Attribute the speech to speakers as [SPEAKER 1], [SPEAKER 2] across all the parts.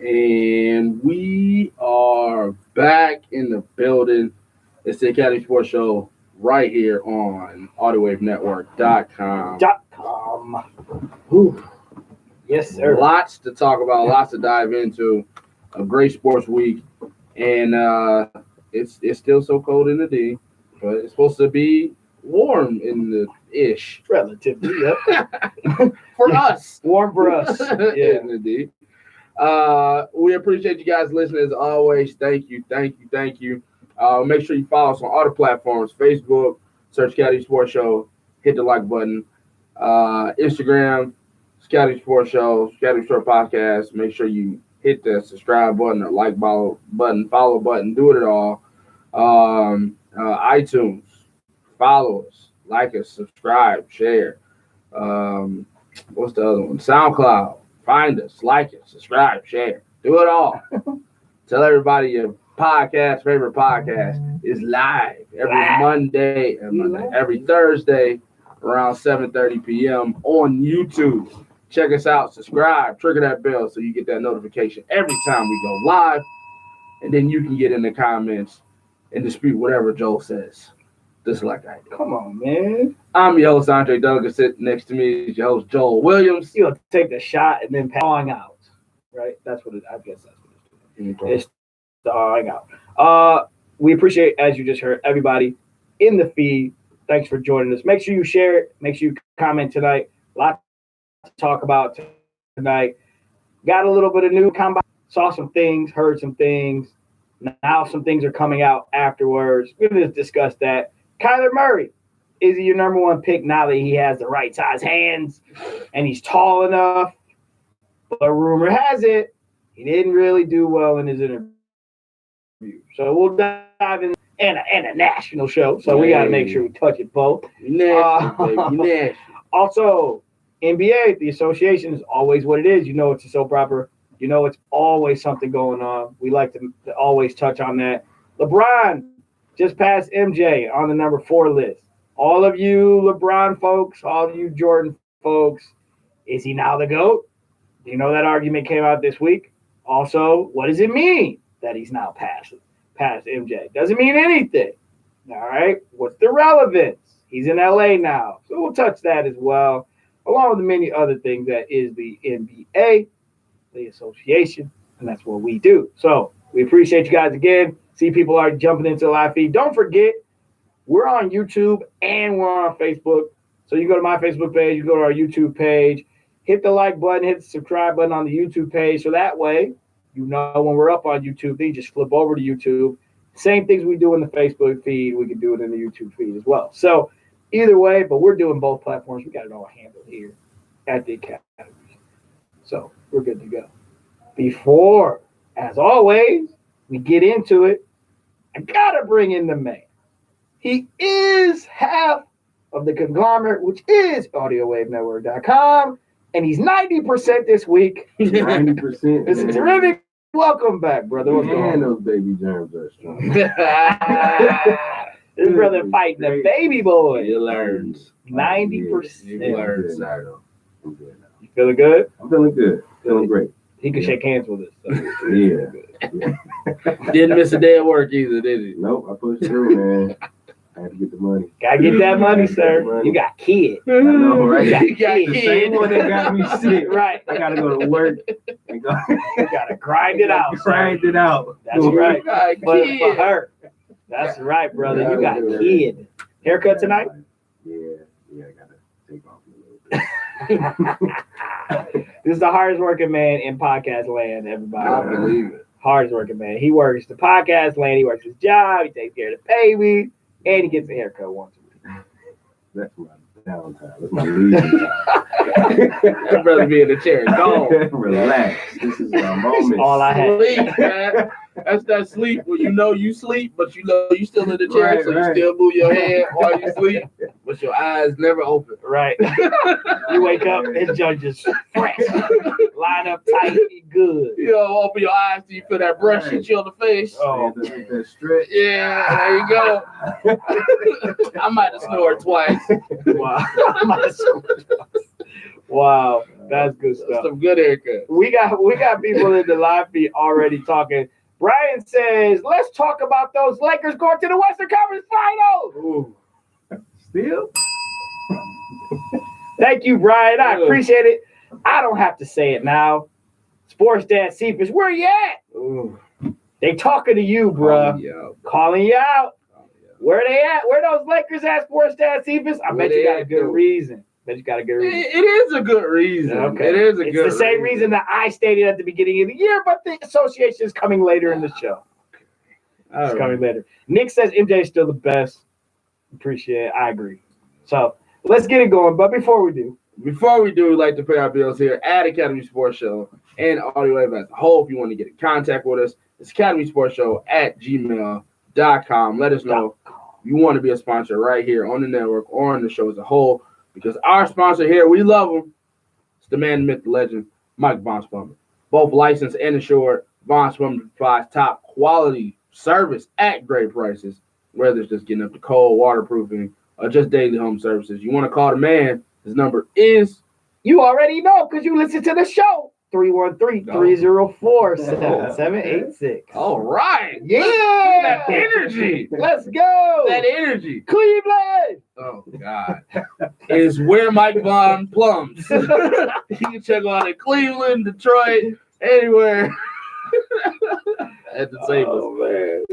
[SPEAKER 1] And we are back in the building. It's the Academy Sports Show right here on AudioWaveNetwork.com.
[SPEAKER 2] .com. Yes, sir.
[SPEAKER 1] Lots to talk about, lots to dive into. A great sports week. And it's still so cold in the D, but it's supposed to be warm in the ish.
[SPEAKER 2] Relatively, yep.
[SPEAKER 1] For us.
[SPEAKER 2] Warm for us. Yeah.
[SPEAKER 1] In the D. We appreciate you guys listening as always. Thank you. Make sure you follow us on all the platforms. Facebook, search Scotty Sports Show, hit the like button. Instagram, Scotty Sports Show, Scotty Sports Podcast. Make sure you hit the subscribe button or like button, follow button, do it all. iTunes, follow us, like us, subscribe, share. What's the other one? SoundCloud. Find us, like us, subscribe, share. Do it all. Tell everybody your favorite podcast is live every Thursday around 7:30 p.m. on YouTube. Check us out, subscribe, trigger that bell so you get that notification every time we go live. And then you can get in the comments and dispute whatever Joel says. Just like I do.
[SPEAKER 2] Come on, man.
[SPEAKER 1] I'm your host, Andre Duggan. Sitting next to me is your host, Joel Williams.
[SPEAKER 2] You'll take the shot and then pawing out. Right? That's what I guess that's what it's doing.
[SPEAKER 1] Okay.
[SPEAKER 2] It's pawing out. We appreciate, as you just heard, everybody in the feed. Thanks for joining us. Make sure you share it. Make sure you comment tonight. Lots to talk about tonight. Got a little bit of new combine. Saw some things, heard some things. Now some things are coming out afterwards. We're going to discuss that. Kyler Murray, is he your number one pick now that he has the right size hands and he's tall enough? But rumor has it, he didn't really do well in his interview. So we'll dive in and a national show. So we got to make sure we touch it both.
[SPEAKER 1] National.
[SPEAKER 2] Also, NBA, the association is always what it is. You know it's a soap opera. You know it's always something going on. We like to always touch on that. LeBron just passed MJ on the number 4 list. All of you LeBron folks, all of you Jordan folks, is he now the GOAT? You know that argument came out this week. Also, what does it mean that he's now past MJ? Doesn't mean anything. All right. What's the relevance? He's in LA now. So we'll touch that as well, along with the many other things that is the NBA, the association, and that's what we do. So we appreciate you guys again. See people are jumping into the live feed. Don't forget, we're on YouTube and we're on Facebook. So you go to my Facebook page, you go to our YouTube page, hit the like button, hit the subscribe button on the YouTube page. So that way, you know when we're up on YouTube, then you just flip over to YouTube. Same things we do in the Facebook feed, we can do it in the YouTube feed as well. So either way, but we're doing both platforms. We got it all handled here at the Academy. So we're good to go. Before, as always, we get into it, I got to bring in the man. He is half of the conglomerate, which is AudioWaveNetwork.com, and he's 90% this week.
[SPEAKER 3] 90%.
[SPEAKER 2] It's a terrific welcome back, brother. What's going on?
[SPEAKER 3] And those baby germs are strong.
[SPEAKER 2] This brother fighting the baby boy.
[SPEAKER 1] He learns.
[SPEAKER 2] 90%.
[SPEAKER 1] He learns.
[SPEAKER 3] I'm good now.
[SPEAKER 2] You feeling good?
[SPEAKER 3] I'm feeling good. Feeling great.
[SPEAKER 2] He can shake hands with us. So.
[SPEAKER 3] Yeah.
[SPEAKER 1] Didn't miss a day of work either, did he?
[SPEAKER 3] Nope, I pushed through, man. I had to get the money.
[SPEAKER 2] Gotta get that money, sir. You got kids.
[SPEAKER 3] I know, right?
[SPEAKER 2] You got
[SPEAKER 3] The same one that got me sick.
[SPEAKER 2] Right.
[SPEAKER 3] I gotta go to work and go.
[SPEAKER 2] You gotta grind it out.
[SPEAKER 3] Grind it out.
[SPEAKER 2] That's right.
[SPEAKER 1] You got
[SPEAKER 2] But
[SPEAKER 1] kids.
[SPEAKER 2] for her, that's right, brother. You got a kid. Haircut tonight?
[SPEAKER 3] Yeah, I gotta take off a little bit.
[SPEAKER 2] This is the hardest working man in podcast land, everybody.
[SPEAKER 1] I believe it.
[SPEAKER 2] Hardest working man. He works the podcast land. He works his job. He takes care of the baby. And he gets a haircut once a week.
[SPEAKER 3] That's my downtime. That's my leisure time.
[SPEAKER 1] I'd rather be in the chair. Go.
[SPEAKER 3] Relax. This is my moment.
[SPEAKER 2] All I had.
[SPEAKER 1] Sleep, man. That's that sleep where you know you sleep, but you know you still in the chair,
[SPEAKER 3] Right,
[SPEAKER 1] so
[SPEAKER 3] right.
[SPEAKER 1] you still move your head while you sleep, but your eyes never open.
[SPEAKER 2] Right. You wake up, his judge just fresh. Line up tight, be good.
[SPEAKER 1] You know, open your eyes till you feel that brush hit you on the face.
[SPEAKER 2] Oh,
[SPEAKER 3] That stretch.
[SPEAKER 1] Yeah, there you go. I might have snored twice.
[SPEAKER 2] wow. Wow, that's good
[SPEAKER 1] That's
[SPEAKER 2] stuff.
[SPEAKER 1] some good haircut.
[SPEAKER 2] We got people in the live feed already talking. Brian says, let's talk about those Lakers going to the Western Conference Finals.
[SPEAKER 1] Ooh.
[SPEAKER 3] Still?
[SPEAKER 2] Thank you, Brian. I
[SPEAKER 1] Ugh.
[SPEAKER 2] appreciate it. I don't have to say it now. Sports Dad Cephas, where you at?
[SPEAKER 1] Ooh.
[SPEAKER 2] They talking to you, bruh.
[SPEAKER 1] Yeah.
[SPEAKER 2] Calling you out. Where they at? Where those Lakers at, Sports Dad Cephas? I
[SPEAKER 1] Where
[SPEAKER 2] bet you
[SPEAKER 1] they
[SPEAKER 2] got a
[SPEAKER 1] at,
[SPEAKER 2] good
[SPEAKER 1] though?
[SPEAKER 2] reason. Bet you got a good reason.
[SPEAKER 1] It is a good reason.
[SPEAKER 2] Okay.
[SPEAKER 1] It is a
[SPEAKER 2] It's
[SPEAKER 1] good
[SPEAKER 2] the same reason that I stated at the beginning of the year, but the association is coming later in the show. It's coming later. Nick says MJ is still the best. Appreciate it. I agree. So let's get it going. But before we do,
[SPEAKER 1] we'd like to pay our bills here at Academy Sports Show and Audio Wave as a whole. If you want to get in contact with us, it's academysportshow@gmail.com. Let us know you want to be a sponsor right here on the network or on the show as a whole, because our sponsor here, we love him. It's the man, the myth, the legend, Mike Von Spummer. Both licensed and insured, Von Spummer provides top quality service at great prices, whether it's just getting up to cold, waterproofing, or just daily home services. You want to call the man, his number is,
[SPEAKER 2] you already know because you listen to the show. 313-304-7786.
[SPEAKER 1] all right.
[SPEAKER 2] Yeah.
[SPEAKER 1] Look at that energy.
[SPEAKER 2] Let's go.
[SPEAKER 1] That energy.
[SPEAKER 2] Cleveland.
[SPEAKER 1] Oh, God. Is where Mike Vaughn plums. You can check out in Cleveland, Detroit, anywhere. At the tables.
[SPEAKER 2] Oh, man.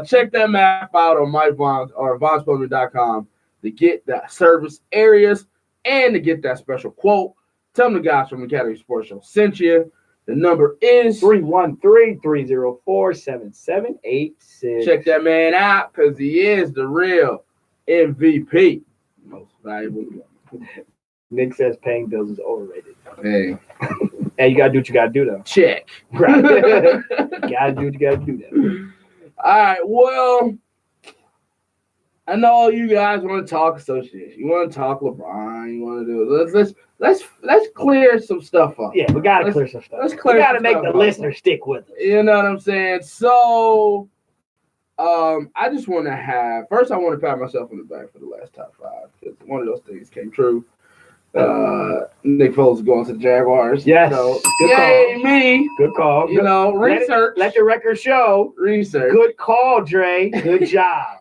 [SPEAKER 1] Check that map out on Mike Vaughn or VonSpummer.com to get the service areas and to get that special quote. Tell them the guys from Academy Sports Show sent you. The number is
[SPEAKER 2] 313-304-7786.
[SPEAKER 1] Check that man out because he is the real MVP. Most valuable.
[SPEAKER 2] Nick says paying bills is overrated.
[SPEAKER 1] Hey,
[SPEAKER 2] Hey, you gotta do what you gotta do though.
[SPEAKER 1] check.
[SPEAKER 2] Right. You gotta do what you gotta do though.
[SPEAKER 1] All right, well, I know you guys want to talk association. You want to talk LeBron. You want to do let's clear some stuff up.
[SPEAKER 2] Yeah, we gotta clear some stuff.
[SPEAKER 1] Let's clear.
[SPEAKER 2] We gotta
[SPEAKER 1] some
[SPEAKER 2] make
[SPEAKER 1] stuff
[SPEAKER 2] the
[SPEAKER 1] up.
[SPEAKER 2] listener stick with us.
[SPEAKER 1] You know what I'm saying? So, I just want to I want to pat myself on the back for the last top 5 because one of those things came true. Nick Foles is going to the Jaguars.
[SPEAKER 2] Yes.
[SPEAKER 1] So,
[SPEAKER 2] Good
[SPEAKER 1] yay,
[SPEAKER 2] call.
[SPEAKER 1] me.
[SPEAKER 2] Good call.
[SPEAKER 1] You know, research.
[SPEAKER 2] Let the record show.
[SPEAKER 1] Research.
[SPEAKER 2] Good call, Dre. Good job.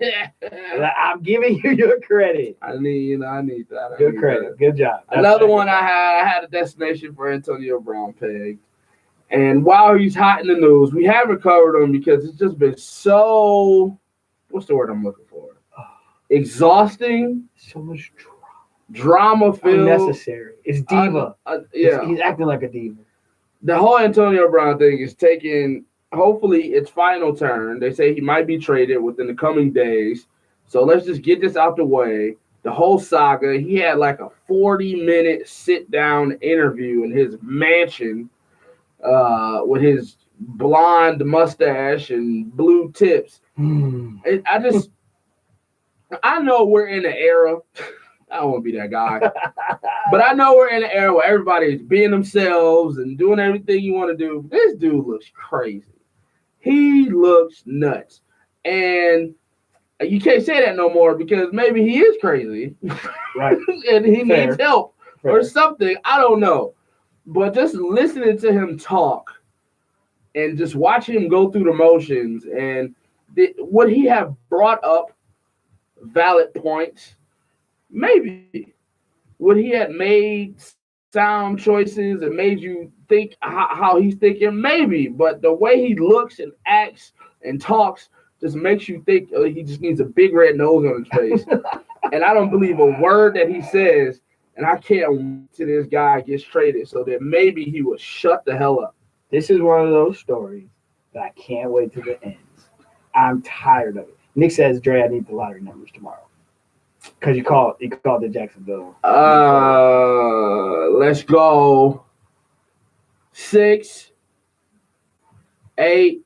[SPEAKER 2] I'm giving you your credit.
[SPEAKER 1] I need that.
[SPEAKER 2] Good credit. Good job.
[SPEAKER 1] Another one I had a destination for Antonio Brown pegged. And while he's hot in the news, we haven't covered him because it's just been so, what's the word I'm looking for? Exhausting,
[SPEAKER 2] So much
[SPEAKER 1] drama filled.
[SPEAKER 2] unnecessary. It's diva.
[SPEAKER 1] Yeah.
[SPEAKER 2] He's acting like a diva.
[SPEAKER 1] The whole Antonio Brown thing is taking, hopefully, its final turn. They say he might be traded within the coming days. So let's just get this out the way. The whole saga, he had like a 40-minute sit-down interview in his mansion with his blonde mustache and blue tips. I know we're in an era. I don't want to be that guy. But I know we're in an era where everybody's being themselves and doing everything you want to do. This dude looks crazy. He looks nuts. And you can't say that no more because maybe he is crazy.
[SPEAKER 2] Right.
[SPEAKER 1] And he
[SPEAKER 2] Fair.
[SPEAKER 1] needs help or something. I don't know. But just listening to him talk and just watching him go through the motions and would he have brought up valid points? Maybe. Would he have made sound choices and made you think how he's thinking? Maybe. But the way he looks and acts and talks just makes you think he just needs a big red nose on his face. And I don't believe a word that he says. And I can't wait till this guy gets traded so that maybe he will shut the hell up.
[SPEAKER 2] This is one of those stories that I can't wait till it ends. I'm tired of it. Nick says, Dre, I need the lottery numbers tomorrow. Because you called the Jacksonville.
[SPEAKER 1] Let's go 6, 8,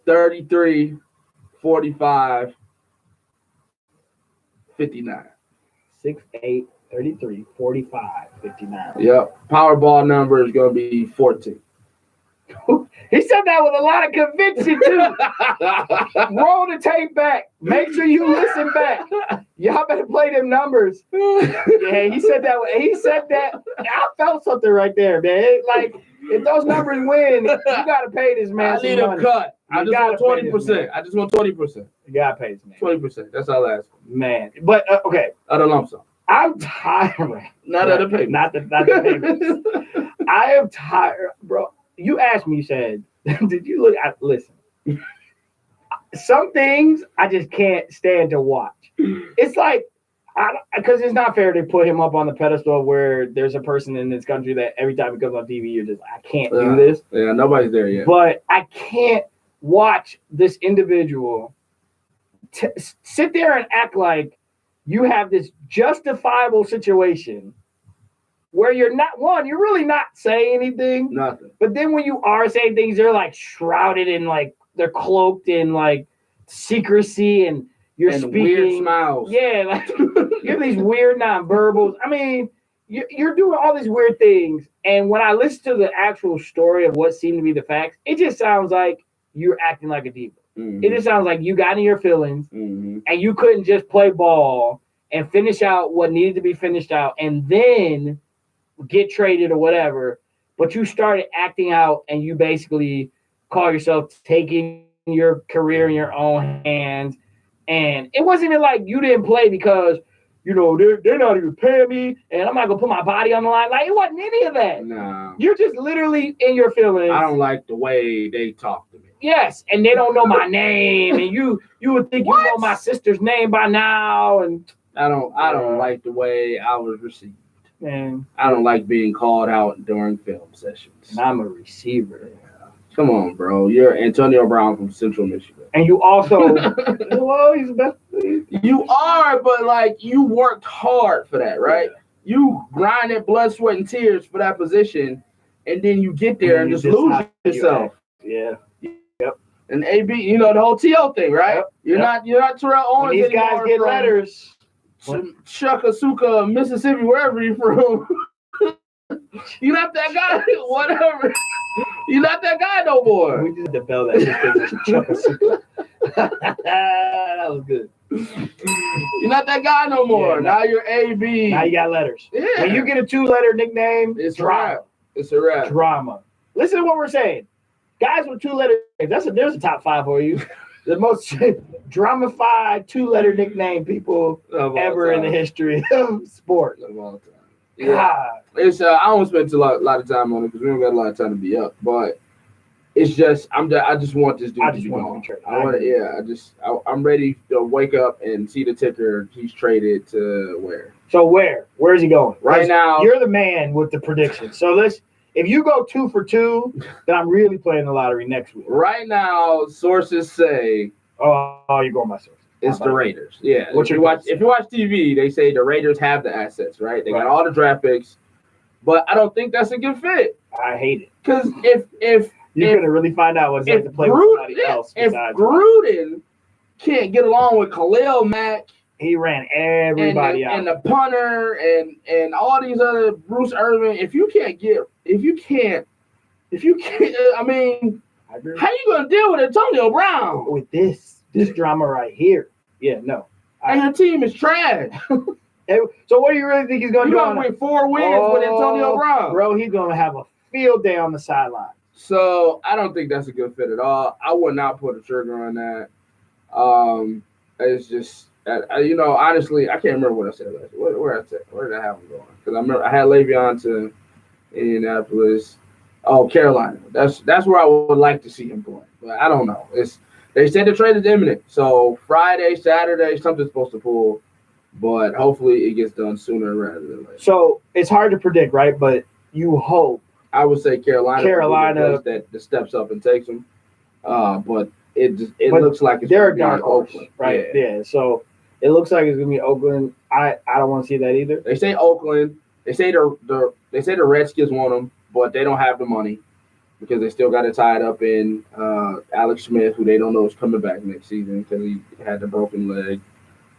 [SPEAKER 1] 33, 45, 59.
[SPEAKER 2] 6, 8, 33, 45, 59.
[SPEAKER 1] Yep. Powerball number is going to be 14.
[SPEAKER 2] He said that with a lot of conviction, too. Roll the tape back. Make sure you listen back. Y'all better play them numbers. Yeah, he said that. He said that. I felt something right there, man. Like, if those numbers win, you gotta pay this man
[SPEAKER 1] I
[SPEAKER 2] some
[SPEAKER 1] need a
[SPEAKER 2] money.
[SPEAKER 1] cut. I
[SPEAKER 2] You
[SPEAKER 1] just want
[SPEAKER 2] gotta pay this
[SPEAKER 1] 20%.
[SPEAKER 2] man.
[SPEAKER 1] I just want 20%.
[SPEAKER 2] You gotta pay this man.
[SPEAKER 1] 20%. That's all I ask for.
[SPEAKER 2] Man, but okay,
[SPEAKER 1] Of the lump sum.
[SPEAKER 2] I'm tired.
[SPEAKER 1] Not of the payment.
[SPEAKER 2] Not the payments. I am tired, bro. You asked me. You said, "Did you look?" Listen. Some things I just can't stand to watch. It's like, because it's not fair to put him up on the pedestal where there's a person in this country that every time it comes on TV, you're just, I can't do this.
[SPEAKER 1] Yeah, nobody's there yet.
[SPEAKER 2] But I can't watch this individual sit there and act like you have this justifiable situation where you're really not saying anything.
[SPEAKER 1] Nothing.
[SPEAKER 2] But then when you are saying things, they're like shrouded in like, they're cloaked in like secrecy and you're
[SPEAKER 1] and
[SPEAKER 2] speaking.
[SPEAKER 1] Weird smiles.
[SPEAKER 2] Yeah, like you have these weird nonverbals. I mean, you're doing all these weird things. And when I listen to the actual story of what seemed to be the facts, it just sounds like you're acting like a diva.
[SPEAKER 1] Mm-hmm.
[SPEAKER 2] It just sounds like you got in your feelings
[SPEAKER 1] Mm-hmm.
[SPEAKER 2] and you couldn't just play ball and finish out what needed to be finished out and then get traded or whatever. But you started acting out and you basically call yourself taking your career in your own hands. And it wasn't even like you didn't play because, you know, they're not even paying me and I'm not going to put my body on the line. Like, it wasn't any of that.
[SPEAKER 1] No.
[SPEAKER 2] You're just literally in your feelings.
[SPEAKER 1] I don't like the way they talk to me.
[SPEAKER 2] Yes, and they don't know my name, and you would think
[SPEAKER 1] What?
[SPEAKER 2] you know my sister's name by now, and
[SPEAKER 1] I don't like the way I was received.
[SPEAKER 2] man,
[SPEAKER 1] I don't like being called out during film sessions.
[SPEAKER 2] and I'm a receiver.
[SPEAKER 1] Come on, bro. You're Antonio Brown from Central Michigan.
[SPEAKER 2] And you also, well, he's the best.
[SPEAKER 1] You are, but like you worked hard for that, right?
[SPEAKER 2] Yeah.
[SPEAKER 1] You grinded blood, sweat, and tears for that position, and then you get there and just lose
[SPEAKER 2] how you
[SPEAKER 1] yourself.
[SPEAKER 2] act. Yeah.
[SPEAKER 1] And AB, you know the whole TL thing, right?
[SPEAKER 2] Yep.
[SPEAKER 1] You're not Terrell Owens
[SPEAKER 2] When these guys
[SPEAKER 1] anymore
[SPEAKER 2] get
[SPEAKER 1] from
[SPEAKER 2] letters.
[SPEAKER 1] Chuckasuka, Mississippi, wherever you're from. You're not that guy. Whatever. You're not that guy no more.
[SPEAKER 2] We just developed that. That was good.
[SPEAKER 1] You're not that guy no more.
[SPEAKER 2] Yeah,
[SPEAKER 1] now you're AB.
[SPEAKER 2] Now you got letters.
[SPEAKER 1] Yeah.
[SPEAKER 2] When you get a 2-letter nickname,
[SPEAKER 1] It's a
[SPEAKER 2] drama.
[SPEAKER 1] wrap. It's a wrap.
[SPEAKER 2] Drama. Listen to what we're saying. Guys with 2-letter names, there's a top 5 for you. The most dramified 2-letter nickname people ever in the history of sports.
[SPEAKER 1] Of all time.
[SPEAKER 2] God.
[SPEAKER 1] Yeah. It's I don't spend a lot of time on it because we don't got a lot of time to be up. But it's just I just want this dude
[SPEAKER 2] I
[SPEAKER 1] to
[SPEAKER 2] just
[SPEAKER 1] be
[SPEAKER 2] want
[SPEAKER 1] gone.
[SPEAKER 2] to be traded.
[SPEAKER 1] I'm ready to wake up and see the ticker. He's traded to where?
[SPEAKER 2] So where's he going?
[SPEAKER 1] Right now,
[SPEAKER 2] You're the man with the prediction. So if you go 2 for 2, then I'm really playing the lottery next week.
[SPEAKER 1] right now, sources say
[SPEAKER 2] Oh, you're going my source.
[SPEAKER 1] it's the Raiders. Yeah.
[SPEAKER 2] What's
[SPEAKER 1] if
[SPEAKER 2] your
[SPEAKER 1] you watch TV, they say the Raiders have the assets, right? They
[SPEAKER 2] Right.
[SPEAKER 1] got all the draft picks, but I don't think that's a good fit.
[SPEAKER 2] I hate it.
[SPEAKER 1] Because if
[SPEAKER 2] You're gonna really find out what it's like to play with somebody else
[SPEAKER 1] if
[SPEAKER 2] besides.
[SPEAKER 1] Gruden can't get along with Khalil Mack
[SPEAKER 2] He ran everybody out.
[SPEAKER 1] and the punter and all these other Bruce Irvin, if you can't, I mean,
[SPEAKER 2] I agree.
[SPEAKER 1] how you gonna deal with Antonio Brown?
[SPEAKER 2] With this drama right here. Yeah, no.
[SPEAKER 1] And your team is trash.
[SPEAKER 2] So what do you really think he's gonna
[SPEAKER 1] You
[SPEAKER 2] do?
[SPEAKER 1] gonna win 4 wins with Antonio Brown,
[SPEAKER 2] Bro, he's gonna have a field day on the sideline.
[SPEAKER 1] So I don't think that's a good fit at all. I would not put a trigger on that. It's just, honestly, I can't remember what I said last year. Where did I have him going? Because I remember I had Le'Veon to Indianapolis. Oh, Carolina. That's where I would like to see him going. But I don't know. They said the trade is imminent. So Friday, Saturday, something's supposed to pull. But hopefully it gets done sooner rather than later.
[SPEAKER 2] So it's hard to predict, right? But you hope.
[SPEAKER 1] I would say Carolina
[SPEAKER 2] Carolina
[SPEAKER 1] that steps up and takes them. But it looks like it's
[SPEAKER 2] they're a
[SPEAKER 1] gonna be
[SPEAKER 2] dark horse,
[SPEAKER 1] Oakland,
[SPEAKER 2] right? Yeah. So it looks like it's gonna be Oakland. I don't want to see that either.
[SPEAKER 1] They say Oakland. They say the Redskins want them, but they don't have the money because they still got it tied up in Alex Smith, who they don't know is coming back next season because he had the broken leg.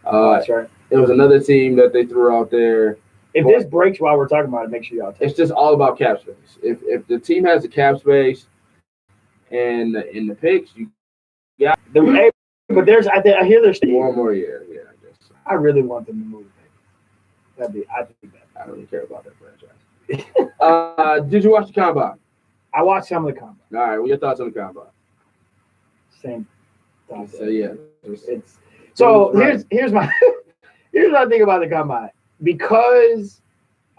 [SPEAKER 2] That's right.
[SPEAKER 1] It was another team that they threw out there.
[SPEAKER 2] If this breaks while we're talking about it, make sure y'all take
[SPEAKER 1] It's just all about cap space. If the team has the cap space and in the picks, you
[SPEAKER 2] it. But I hear there's
[SPEAKER 1] one more year. Yeah, I guess.
[SPEAKER 2] I really want them to move. I think that.
[SPEAKER 1] I don't really care about that franchise. Did you watch the combine?
[SPEAKER 2] I watched some of the combine.
[SPEAKER 1] All right, what are your thoughts on the combine?
[SPEAKER 2] Same. thoughts.
[SPEAKER 1] So yeah,
[SPEAKER 2] It's so
[SPEAKER 1] Right.
[SPEAKER 2] here's my here's what I think about the combine. Because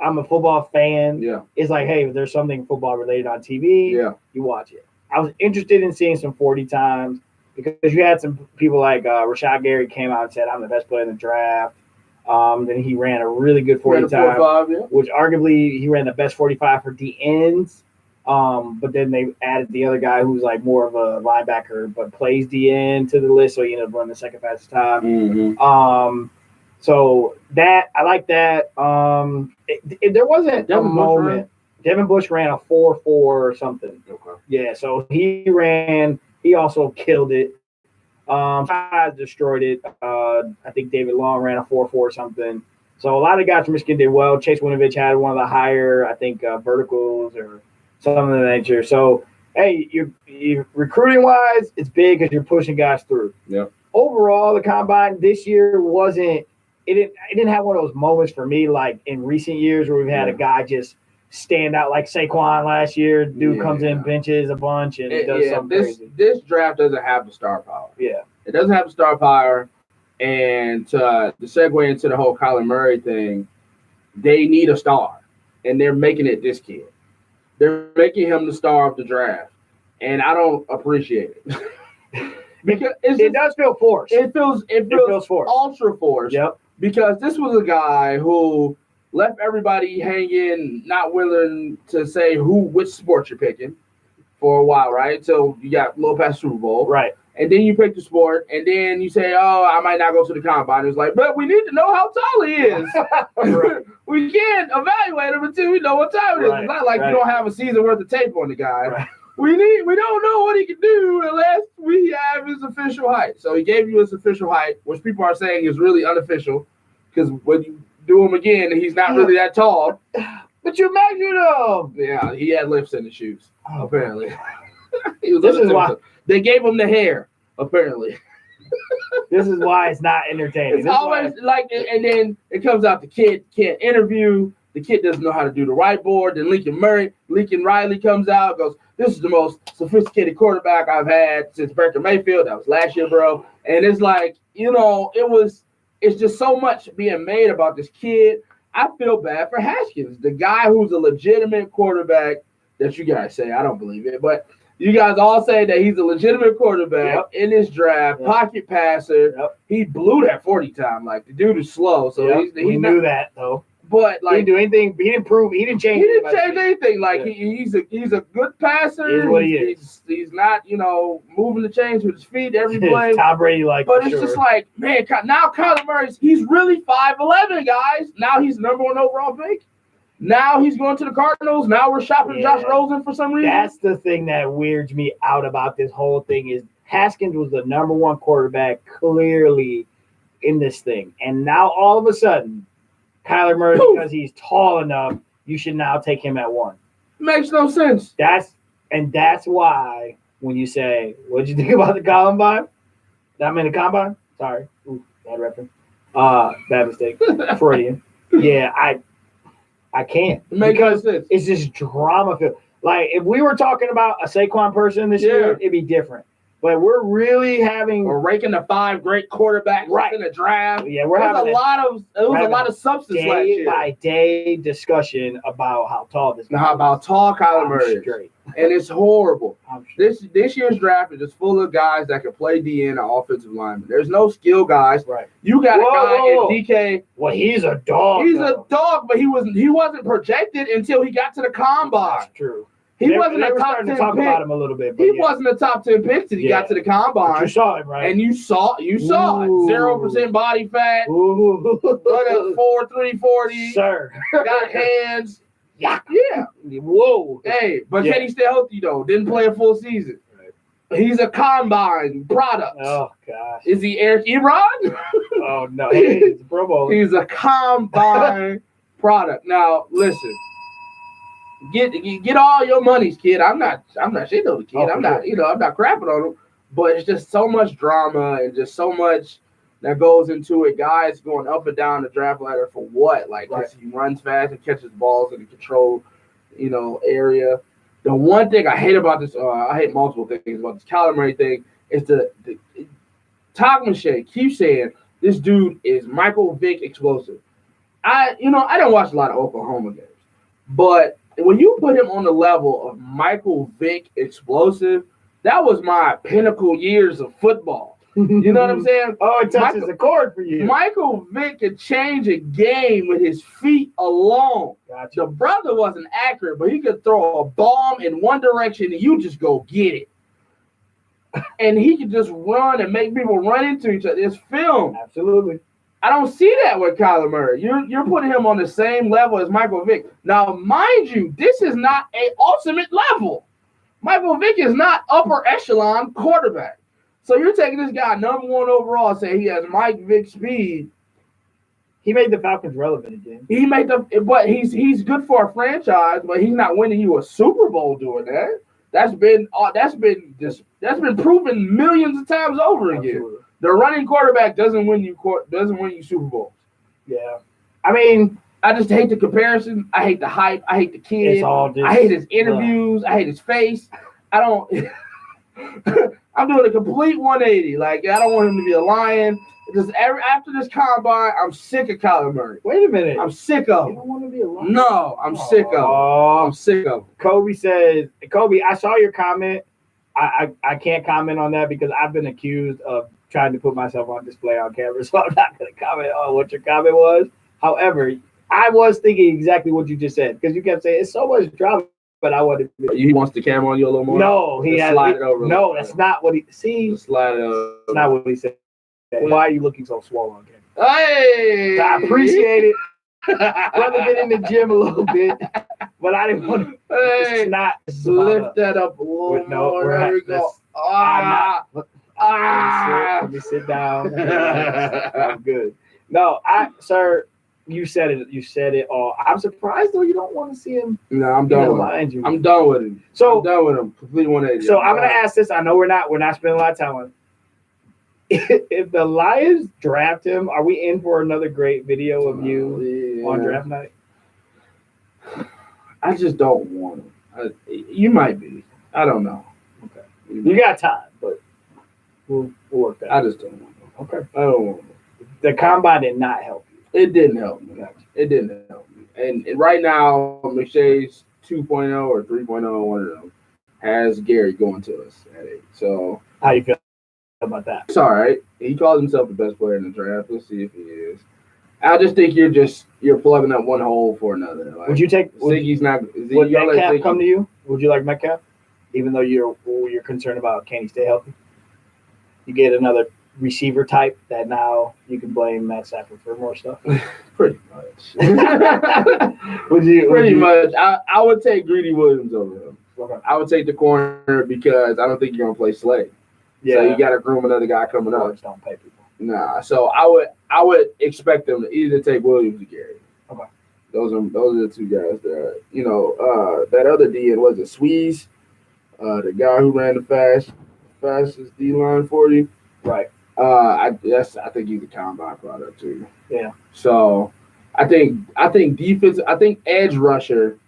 [SPEAKER 2] I'm a football fan,
[SPEAKER 1] yeah,
[SPEAKER 2] it's like, hey, if there's something football related on TV,
[SPEAKER 1] yeah.
[SPEAKER 2] you watch it. I was interested in seeing some 40 times because you had some people like Rashad Gary came out and said, I'm the best player in the draft. Then he ran a really good 40
[SPEAKER 1] Ran a
[SPEAKER 2] time,
[SPEAKER 1] 4.5, yeah.
[SPEAKER 2] which arguably he ran the best 45 for D ends. But then they added the other guy who's like more of a linebacker, but plays D end to the list, so he ended up running the second fastest time.
[SPEAKER 1] Mm-hmm.
[SPEAKER 2] So that I like that. There wasn't a
[SPEAKER 1] Devin Bush
[SPEAKER 2] moment. Devin Bush ran a 4.4 or something.
[SPEAKER 1] Okay.
[SPEAKER 2] Yeah, so he ran. He also killed it. Size destroyed it. I think David Long ran a 4.4 or something. So a lot of guys from Michigan did well. Chase Winovich had one of the higher, I think, verticals or something of that nature. So hey, you recruiting wise, it's big because you're pushing guys through.
[SPEAKER 1] Yeah.
[SPEAKER 2] Overall, the combine this year wasn't. It didn't have one of those moments for me like in recent years where we've had a guy just stand out like Saquon last year. Dude comes in, benches a bunch, and does something crazy.
[SPEAKER 1] This draft doesn't have the star power.
[SPEAKER 2] Yeah.
[SPEAKER 1] It doesn't have the star power. And to segue into the whole Kyler Murray thing, they need a star. And they're making it this kid. They're making him the star of the draft. And I don't appreciate it. Because
[SPEAKER 2] it does feel forced.
[SPEAKER 1] It feels
[SPEAKER 2] forced.
[SPEAKER 1] Ultra forced.
[SPEAKER 2] Yep.
[SPEAKER 1] Because this was a guy who left everybody hanging, not willing to say which sport you're picking for a while, right? So you got a little past Super Bowl.
[SPEAKER 2] Right.
[SPEAKER 1] And then you pick the sport, and then you say, oh, I might not go to the combine. It's like, but we need to know how tall he is.
[SPEAKER 2] Right.
[SPEAKER 1] We can't evaluate him until we know what time it is.
[SPEAKER 2] Right.
[SPEAKER 1] It's not like you don't have a season worth of tape on the guy.
[SPEAKER 2] Right.
[SPEAKER 1] We don't know what he can do unless we have his official height. So he gave you his official height, which people are saying is really unofficial, because when you do him again, he's not really that tall.
[SPEAKER 2] But you measured him.
[SPEAKER 1] Yeah, he had lifts in the shoes, apparently.
[SPEAKER 2] This is why
[SPEAKER 1] they gave him the hair, apparently.
[SPEAKER 2] This is why it's not entertaining.
[SPEAKER 1] It's always like, and then it comes out the kid can't interview. The kid doesn't know how to do the whiteboard. Then Lincoln Riley comes out, goes, this is the most sophisticated quarterback I've had since Baker Mayfield. That was last year, bro. And it's like, it's just so much being made about this kid. I feel bad for Haskins, the guy who's a legitimate quarterback that you guys say. I don't believe it, but you guys all say that he's a legitimate quarterback in this draft, pocket passer.
[SPEAKER 2] Yep.
[SPEAKER 1] He blew that 40 time. Like, the dude is slow. So
[SPEAKER 2] we knew that, though.
[SPEAKER 1] But like,
[SPEAKER 2] he didn't do anything. He didn't prove. He didn't change.
[SPEAKER 1] He didn't change anything. Like he's a good passer.
[SPEAKER 2] He is what he is.
[SPEAKER 1] He's not moving the chains with his feet every play.
[SPEAKER 2] Tom Brady
[SPEAKER 1] but it's just like, man, now Kyler Murray's he's really 5'11", guys. Now he's number 1 overall pick. Now he's going to the Cardinals. Now we're shopping Josh Rosen for some reason.
[SPEAKER 2] That's the thing that weirds me out about this whole thing is Haskins was the number 1 quarterback clearly in this thing, and now all of a sudden. Kyler Murray, because he's tall enough, you should now take him at 1.
[SPEAKER 1] Makes no sense.
[SPEAKER 2] That's why when you say, "What did you think about the combine?" I'm in the combine. Sorry, bad reference. Bad mistake. Freudian. Yeah, I can't because it's just drama filled. Like if we were talking about a Saquon person this year, it'd be different. But we're really
[SPEAKER 1] we're ranking the 5 great quarterbacks in the draft.
[SPEAKER 2] Yeah, we're having
[SPEAKER 1] a lot of substance last year.
[SPEAKER 2] Day by day discussion about how tall this guy is.
[SPEAKER 1] How tall Kyler Murray is. And it's horrible. This year's draft is just full of guys that can play DN or offensive lineman. There's no skill guys.
[SPEAKER 2] Right.
[SPEAKER 1] You got a guy in DK.
[SPEAKER 2] Well, he's a dog.
[SPEAKER 1] He's a dog, but he wasn't projected until he got to the combine.
[SPEAKER 2] That's true.
[SPEAKER 1] He wasn't a top 10 pick.
[SPEAKER 2] Talk about him a little bit.
[SPEAKER 1] He wasn't a top 10 pick till he got to the combine.
[SPEAKER 2] But you saw him, right?
[SPEAKER 1] And you saw it. 0% body fat.
[SPEAKER 2] Ooh.
[SPEAKER 1] 4.3 40.
[SPEAKER 2] Sir.
[SPEAKER 1] Got hands. Yeah.
[SPEAKER 2] Whoa.
[SPEAKER 1] Hey, but can he stay healthy though? Didn't play a full season. Right. He's a combine product.
[SPEAKER 2] Oh gosh.
[SPEAKER 1] Is he Eric Ebron?
[SPEAKER 2] Oh no. He's a Pro Bowler.
[SPEAKER 1] He's a combine product. Now listen. Get all your monies, kid. I'm not shitting on the kid. I'm not crapping on him. But it's just so much drama and just so much that goes into it. Guys going up and down the draft ladder for what? Like,
[SPEAKER 2] Right.
[SPEAKER 1] 'cause he runs fast and catches balls in the control, area. The one thing I hate about this, I hate multiple things about this Kyler Murray thing, is the Todd McShay keeps saying this dude is Michael Vick explosive. I don't watch a lot of Oklahoma games, but when you put him on the level of Michael Vick explosive, that was my pinnacle years of football. You know what I'm saying?
[SPEAKER 2] Oh, it touches
[SPEAKER 1] Michael-
[SPEAKER 2] a chord for you.
[SPEAKER 1] Michael Vick could change a game with his feet alone.
[SPEAKER 2] Gotcha.
[SPEAKER 1] The brother wasn't accurate, but he could throw a bomb in one direction and you just go get it. And he could just run and make people run into each other. It's film.
[SPEAKER 2] Absolutely.
[SPEAKER 1] I don't see that with Kyler Murray. You're putting him on the same level as Michael Vick. Now, mind you, this is not an ultimate level. Michael Vick is not upper echelon quarterback. So you're taking this guy number 1 overall, saying he has Mike Vick speed.
[SPEAKER 2] He made the Falcons relevant again.
[SPEAKER 1] But he's good for a franchise, but he's not winning you a Super Bowl doing that. That's been proven millions of times over again.
[SPEAKER 2] Absolutely.
[SPEAKER 1] The running quarterback doesn't win you Super Bowls.
[SPEAKER 2] Yeah. I mean,
[SPEAKER 1] I just hate the comparison. I hate the hype. I hate the kid.
[SPEAKER 2] It's all just-
[SPEAKER 1] I hate his interviews. I hate his face. I don't. I'm doing a complete 180. Like, I don't want him to be a Lion. Because after this combine, I'm sick of Kyler Murray.
[SPEAKER 2] wait a minute.
[SPEAKER 1] I'm sick
[SPEAKER 2] You
[SPEAKER 1] of him.
[SPEAKER 2] don't want to be a Lion?
[SPEAKER 1] No, I'm sick of him.
[SPEAKER 2] Oh,
[SPEAKER 1] I'm sick of him.
[SPEAKER 2] Kobe says, Kobe, I saw your comment. I can't comment on that because I've been accused of trying to put myself on display on camera, so I'm not going to comment on what your comment was. However, I was thinking exactly what you just said because you kept saying it's so much drama, but I wanted to.
[SPEAKER 1] He wants the camera on you a little more?
[SPEAKER 2] No, he
[SPEAKER 1] Just
[SPEAKER 2] has.
[SPEAKER 1] slide it over a
[SPEAKER 2] No,
[SPEAKER 1] little
[SPEAKER 2] that's
[SPEAKER 1] bit.
[SPEAKER 2] not what he. See,
[SPEAKER 1] Just slide it over.
[SPEAKER 2] that's not what he said. Why are you looking so swollen?
[SPEAKER 1] Hey!
[SPEAKER 2] I appreciate it. Brother been in the gym a little bit, but I didn't want to.
[SPEAKER 1] Hey!
[SPEAKER 2] It's not.
[SPEAKER 1] Lift that up a little
[SPEAKER 2] No,
[SPEAKER 1] more.
[SPEAKER 2] we're
[SPEAKER 1] There we
[SPEAKER 2] not-
[SPEAKER 1] go.
[SPEAKER 2] I'm Let me sit down. I'm good. No, sir, you said it. You said it all. I'm surprised though. You don't want to see him.
[SPEAKER 1] No, I'm done with him.
[SPEAKER 2] Mind you.
[SPEAKER 1] I'm done with him.
[SPEAKER 2] So
[SPEAKER 1] I'm done with him. Complete 180.
[SPEAKER 2] So I'm gonna ask this. I know we're not spending a lot of time on it. If the Lions draft him, are we in for another great video of you on draft night?
[SPEAKER 1] I just don't want him. You might be. I don't know.
[SPEAKER 2] Okay. You got time, but we'll work that
[SPEAKER 1] I
[SPEAKER 2] out.
[SPEAKER 1] just don't want him.
[SPEAKER 2] Okay.
[SPEAKER 1] I don't want him.
[SPEAKER 2] The combine did not help you.
[SPEAKER 1] It didn't help me. It didn't help me. And right now, McShay's 2.0 or 3.0, one of them, has Gary going to us at 8. So
[SPEAKER 2] How you feel about that?
[SPEAKER 1] it's all right. He calls himself the best player in the draft. Let's see if he is. I just think you're plugging up one hole for another. Like,
[SPEAKER 2] Would you take?
[SPEAKER 1] Ziggy's not.
[SPEAKER 2] Would
[SPEAKER 1] y'all let
[SPEAKER 2] Metcalf
[SPEAKER 1] Ziggy-
[SPEAKER 2] come to you? Would you like Metcalf? Even though you're concerned about can he stay healthy? You get another receiver type that now you can blame Matt Stafford for more stuff.
[SPEAKER 1] Pretty much.
[SPEAKER 2] Would
[SPEAKER 1] Pretty
[SPEAKER 2] you?
[SPEAKER 1] much. I would take Greedy Williams over him.
[SPEAKER 2] Okay.
[SPEAKER 1] I would take the corner because I don't think you're gonna play Slay.
[SPEAKER 2] Yeah.
[SPEAKER 1] So you got to groom another guy coming up.
[SPEAKER 2] Corners don't pay people.
[SPEAKER 1] Nah. So I would expect them to either take Williams or Gary.
[SPEAKER 2] Okay.
[SPEAKER 1] Those are the two guys there. That other D was it Sweeze, the guy who ran the fastest D line 40.
[SPEAKER 2] Right.
[SPEAKER 1] I think he's a combine product too.
[SPEAKER 2] Yeah.
[SPEAKER 1] So I think defense. I think edge rusher.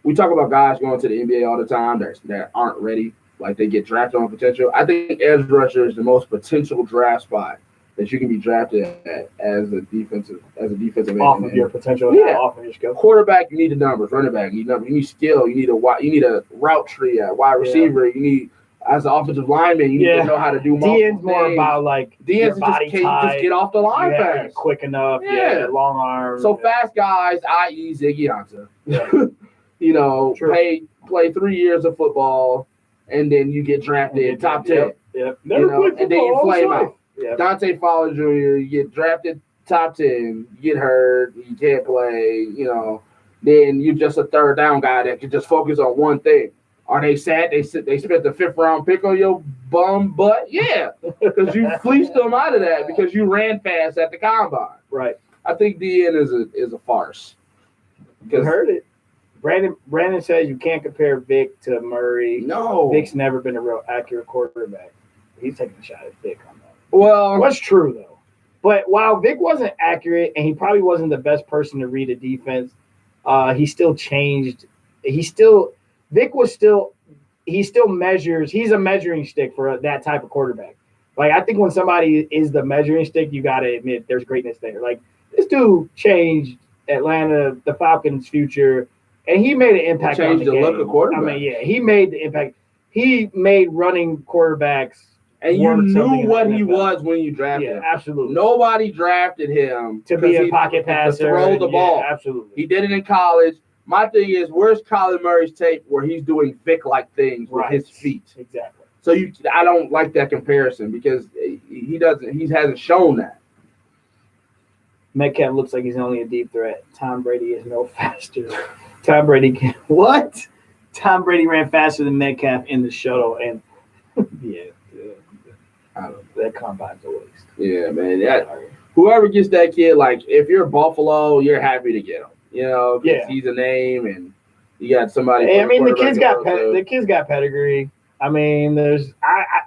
[SPEAKER 1] We talk about guys going to the NBA all the time that aren't ready, like they get drafted on potential. I think edge rusher is the most potential draft spot that you can be drafted at as a defensive end.
[SPEAKER 2] Off of your potential.
[SPEAKER 1] Yeah.
[SPEAKER 2] Off of your skill.
[SPEAKER 1] Quarterback, you need the numbers. Running back, you need numbers. You need skill. You need a route tree at wide receiver. You need as an offensive lineman. You need to know how to do multiple
[SPEAKER 2] DN's more
[SPEAKER 1] things.
[SPEAKER 2] about like
[SPEAKER 1] DN's
[SPEAKER 2] your
[SPEAKER 1] just
[SPEAKER 2] body
[SPEAKER 1] can you
[SPEAKER 2] type.
[SPEAKER 1] just get off the line
[SPEAKER 2] Yeah,
[SPEAKER 1] fast.
[SPEAKER 2] quick enough.
[SPEAKER 1] Yeah.
[SPEAKER 2] Long arms.
[SPEAKER 1] So fast guys, i.e. Ziggy Ansah,
[SPEAKER 2] Yeah. True.
[SPEAKER 1] play 3 years of football, and then you get drafted top 10.
[SPEAKER 2] Yep.
[SPEAKER 1] And then you flame out.
[SPEAKER 2] Yeah.
[SPEAKER 1] Dante Fowler Jr., you get drafted top 10, you get hurt, you can't play, then you're just a third down guy that can just focus on one thing. Are they sad they spent the 5th round pick on your bum butt? Yeah, because you fleeced them out of that because you ran fast at the combine.
[SPEAKER 2] Right.
[SPEAKER 1] I think DN is a farce.
[SPEAKER 2] You heard it. Brandon says you can't compare Vic to Murray.
[SPEAKER 1] No.
[SPEAKER 2] Vic's never been a real accurate quarterback. He's taking a shot at Vic on that.
[SPEAKER 1] Well,
[SPEAKER 2] What's true though? But while Vic wasn't accurate and he probably wasn't the best person to read a defense, he still changed. Vic was still, he still measures. He's a measuring stick for that type of quarterback. Like, I think when somebody is the measuring stick, you got to admit there's greatness there. Like, this dude changed Atlanta, the Falcons' future, and he made an impact
[SPEAKER 1] Changed
[SPEAKER 2] on the
[SPEAKER 1] the
[SPEAKER 2] game.
[SPEAKER 1] look of quarterback.
[SPEAKER 2] I mean, yeah, he made the impact. He made running quarterbacks.
[SPEAKER 1] And you
[SPEAKER 2] worth something
[SPEAKER 1] knew
[SPEAKER 2] in
[SPEAKER 1] what
[SPEAKER 2] the
[SPEAKER 1] he
[SPEAKER 2] NFL.
[SPEAKER 1] was when you drafted
[SPEAKER 2] Yeah,
[SPEAKER 1] him.
[SPEAKER 2] absolutely.
[SPEAKER 1] Nobody drafted him
[SPEAKER 2] To be
[SPEAKER 1] 'cause
[SPEAKER 2] a pocket passer.
[SPEAKER 1] to throw the
[SPEAKER 2] Yeah,
[SPEAKER 1] ball.
[SPEAKER 2] absolutely.
[SPEAKER 1] He did it in college. My thing is, where's Kyler Murray's tape where he's doing Vic-like things with
[SPEAKER 2] Right.
[SPEAKER 1] his feet?
[SPEAKER 2] Exactly.
[SPEAKER 1] So I don't like that comparison because he hasn't shown that.
[SPEAKER 2] Metcalf looks like he's only a deep threat. Tom Brady is no faster. Tom Brady can what? Tom Brady ran faster than Metcalf in the shuttle, and yeah,
[SPEAKER 1] I don't know.
[SPEAKER 2] that combine's a waste.
[SPEAKER 1] Yeah, man. Whoever gets that kid, like if you're Buffalo, you're happy to get him. You know, 'cause
[SPEAKER 2] Yeah.
[SPEAKER 1] he's a name and you got somebody.
[SPEAKER 2] Hey, I mean, the kid's got
[SPEAKER 1] the
[SPEAKER 2] the kid's got pedigree. I mean, there's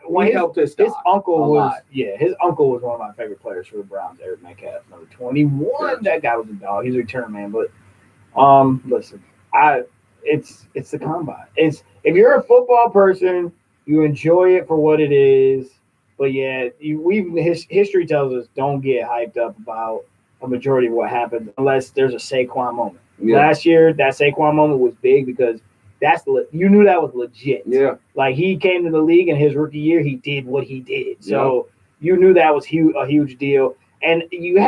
[SPEAKER 2] when
[SPEAKER 1] he helped his
[SPEAKER 2] his
[SPEAKER 1] stock
[SPEAKER 2] uncle
[SPEAKER 1] a
[SPEAKER 2] was
[SPEAKER 1] lot.
[SPEAKER 2] his uncle was one of my favorite players for the Browns. Eric Metcalf, number 21.
[SPEAKER 1] Gotcha.
[SPEAKER 2] That guy was a dog. He's a return man. But listen, it's the combine. It's if you're a football person, you enjoy it for what it is. But yeah, history tells us don't get hyped up about a majority of what happens unless there's a Saquon moment.
[SPEAKER 1] Yeah.
[SPEAKER 2] Last year, that Saquon moment was big because you knew that was legit.
[SPEAKER 1] Yeah.
[SPEAKER 2] Like he came to the league in his rookie year, he did what he did. So you knew that was a huge deal. And you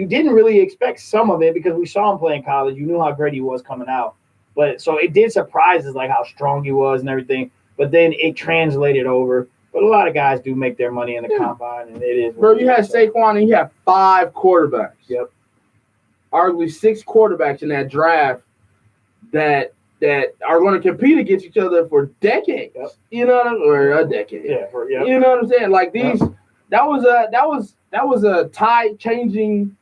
[SPEAKER 2] didn't really expect some of it because we saw him play in college. You knew how great he was coming out. But so it did surprise us, like how strong he was and everything. But then it translated over. But a lot of guys do make their money in the combine, and it is.
[SPEAKER 1] Bro, you had Saquon and you had 5 quarterbacks.
[SPEAKER 2] Yep.
[SPEAKER 1] Arguably 6 quarterbacks in that draft that are going to compete against each other for decades.
[SPEAKER 2] Yep.
[SPEAKER 1] You know what I mean? Or a decade.
[SPEAKER 2] Yeah.
[SPEAKER 1] You know what I'm saying? Like these, that was a tide changing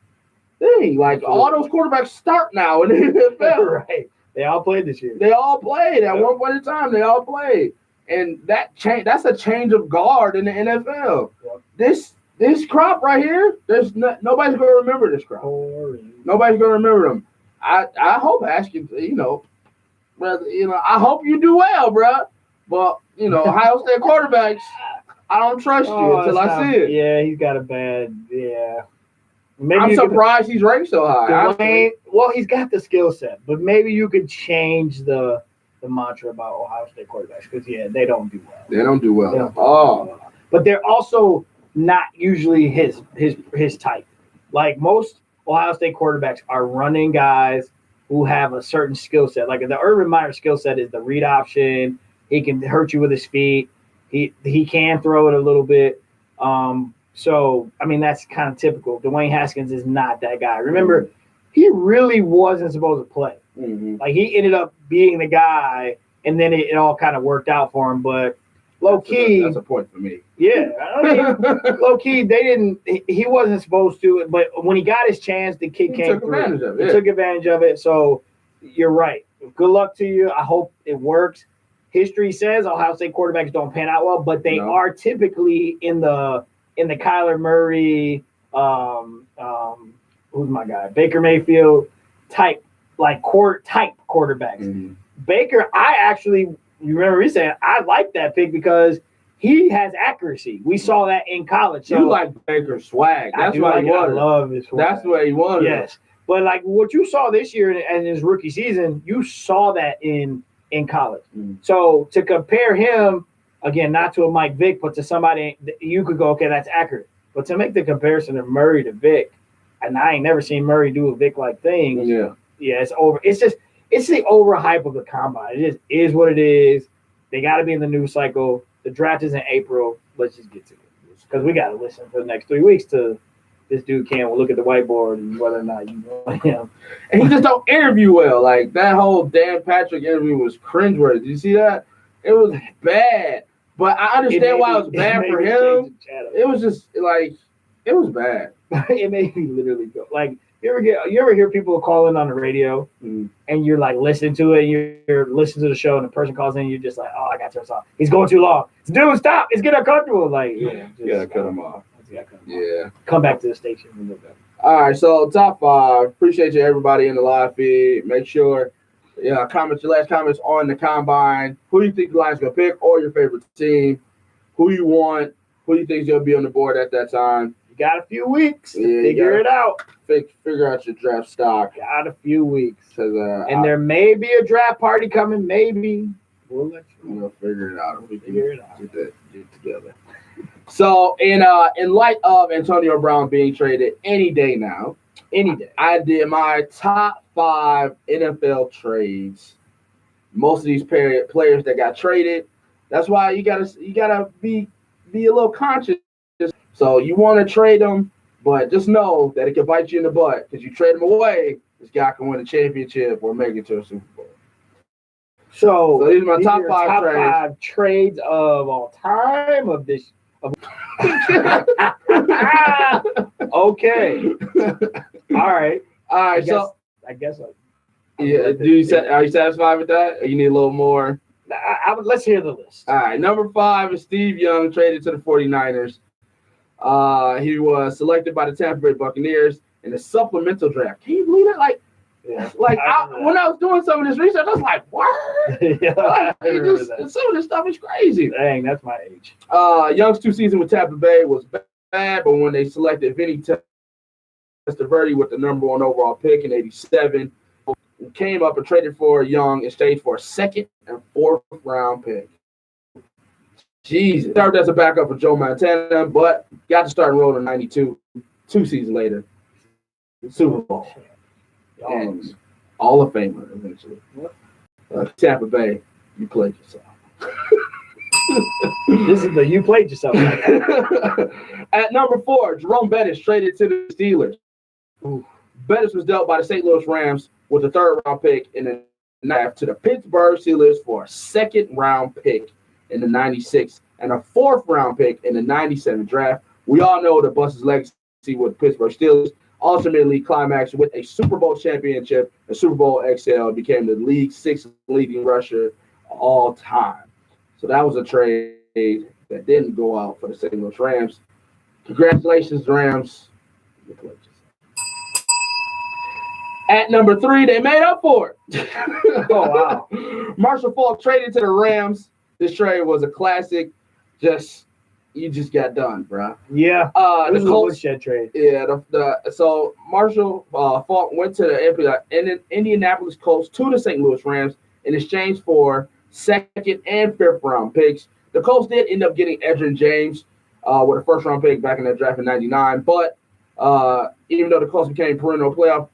[SPEAKER 1] thing. Like all those quarterbacks start now in the NFL.
[SPEAKER 2] Right. They all played this year.
[SPEAKER 1] They all played at one point in time. They all played, and that's a change of guard in the NFL.
[SPEAKER 2] Yep.
[SPEAKER 1] This crop right here, nobody's going to remember this crop. Nobody's going to remember them. I hope Haskins, I hope you do well, bro. But Ohio State quarterbacks, I don't trust you until I see it.
[SPEAKER 2] Yeah, he's got a bad. Yeah. Maybe
[SPEAKER 1] I'm surprised he's ranked so high.
[SPEAKER 2] Well, he's got the skill set, but maybe you could change the mantra about Ohio State quarterbacks because they don't do well.
[SPEAKER 1] They don't do well.
[SPEAKER 2] They don't do well. But they're also not usually his type. Like most Ohio State quarterbacks are running guys who have a certain skill set. Like the Urban Meyer skill set is the read option. He can hurt you with his feet. He can throw it a little bit. So, I mean, that's kind of typical. Dwayne Haskins is not that guy. Remember, he really wasn't supposed to play.
[SPEAKER 1] Mm-hmm.
[SPEAKER 2] Like, he ended up being the guy, and then it all kind of worked out for him. But low-key.
[SPEAKER 1] That's a point for me.
[SPEAKER 2] Yeah. Low-key, he wasn't supposed to. But when he got his chance, the kid came through.
[SPEAKER 1] Advantage of it.
[SPEAKER 2] He took advantage of it. So, you're right. Good luck to you. I hope it works. History says Ohio State quarterbacks don't pan out well, but they are typically in the Kyler Murray, who's my guy? Baker Mayfield type, like type quarterbacks.
[SPEAKER 1] Mm-hmm.
[SPEAKER 2] Baker, you remember me saying I like that pick because he has accuracy. We saw that in college. So
[SPEAKER 1] you like Baker's swag. That's why he wanted.
[SPEAKER 2] I love his swag.
[SPEAKER 1] That's what he wanted.
[SPEAKER 2] Yes. But like what you saw this year in his rookie season, you saw that in college.
[SPEAKER 1] Mm-hmm.
[SPEAKER 2] So to compare him, again, not to a Mike Vick, but to somebody, you could go, okay, that's accurate. But to make the comparison of Murray to Vick, and I ain't never seen Murray do a Vick-like thing.
[SPEAKER 1] Yeah,
[SPEAKER 2] it's over. It's the overhype of the combine. It just is what it is. They got to be in the news cycle. The draft is in April. Let's just get to it. Because we got to listen for the next 3 weeks to this dude can't look at the whiteboard and whether or not you want him.
[SPEAKER 1] And he just don't interview well. Like that whole Dan Patrick interview was cringeworthy. Did you see that? It was bad. But I understand why it was bad for him. It was just like it was bad.
[SPEAKER 2] It made me literally go like you ever hear people calling on the radio and you're like listening to it, and you're listening to the show and the person calls in and you're just like, oh, I got to turn this off. He's going too long. Dude, stop. It's getting uncomfortable. Like,
[SPEAKER 1] you gotta cut him off.
[SPEAKER 2] You gotta
[SPEAKER 1] Yeah.
[SPEAKER 2] come back to the station in November.
[SPEAKER 1] All right, so top 5. Appreciate you, everybody in the live feed. Make sure, comment your last comments on the combine. Who you think the Lions gonna pick, or your favorite team? Who you want? Who you think is gonna be on the board at that time?
[SPEAKER 2] You got a few weeks to
[SPEAKER 1] Yeah,
[SPEAKER 2] figure it out.
[SPEAKER 1] Figure out your draft stock.
[SPEAKER 2] Got a few weeks.
[SPEAKER 1] And
[SPEAKER 2] There may be a draft party coming. Maybe. We'll let you know.
[SPEAKER 1] We'll figure it out. We can
[SPEAKER 2] Figure it out.
[SPEAKER 1] get it together. So, in light of Antonio Brown being traded any day now,
[SPEAKER 2] Any day.
[SPEAKER 1] I did my top 5 NFL trades. Most of these players that got traded. That's why you gotta be a little conscious. So you want to trade them, but just know that it can bite you in the butt because you trade them away. This guy can win a championship or make it to a Super Bowl.
[SPEAKER 2] So
[SPEAKER 1] these are my top
[SPEAKER 2] your
[SPEAKER 1] 5
[SPEAKER 2] trades of all time of this. Okay. All right. I guess.
[SPEAKER 1] Yeah. Are you satisfied with that? Or you need a little more?
[SPEAKER 2] Let's hear the list.
[SPEAKER 1] All right. Number 5 is Steve Young, traded to the 49ers. He was selected by the Tampa Bay Buccaneers in the supplemental draft. Can you believe it? When I was doing some of this research, I was like, what? Some of this stuff is crazy.
[SPEAKER 2] Dang, that's my age.
[SPEAKER 1] Young's 2 seasons with Tampa Bay was bad, but when they selected Vinny Testaverde with the number 1 overall pick in 87, came up and traded for Young in exchange for a 2nd and 4th round pick. Jesus. Started as a backup for Joe Montana, but got to start rolling in 92, 2 seasons later. Super Bowl. And Hall of Famer eventually. Tampa Bay, you played yourself.
[SPEAKER 2] This is you played yourself.
[SPEAKER 1] At number 4, Jerome Bettis traded to the Steelers.
[SPEAKER 2] Ooh.
[SPEAKER 1] Bettis was dealt by the St. Louis Rams with a 3rd round pick in the draft to the Pittsburgh Steelers for a 2nd round pick in the 96 and a 4th round pick in the 97 draft. We all know the Bus's legacy with Pittsburgh Steelers. Ultimately climaxed with a Super Bowl championship. The Super Bowl XL became the league's 6th leading rusher all time. So that was a trade that didn't go out for the St. Louis Rams. Congratulations, Rams. At number 3, they made up for it.
[SPEAKER 2] Oh, wow.
[SPEAKER 1] Marshall Faulk traded to the Rams. This trade was a classic. You just got done, bro.
[SPEAKER 2] Yeah.
[SPEAKER 1] The Colts
[SPEAKER 2] shed trade.
[SPEAKER 1] Yeah. So Marshall Faulk went to the Indianapolis Colts to the St. Louis Rams in exchange for 2nd and 5th round picks. The Colts did end up getting Edgerrin James with a 1st round pick back in that draft in '99. But even though the Colts became perennial playoff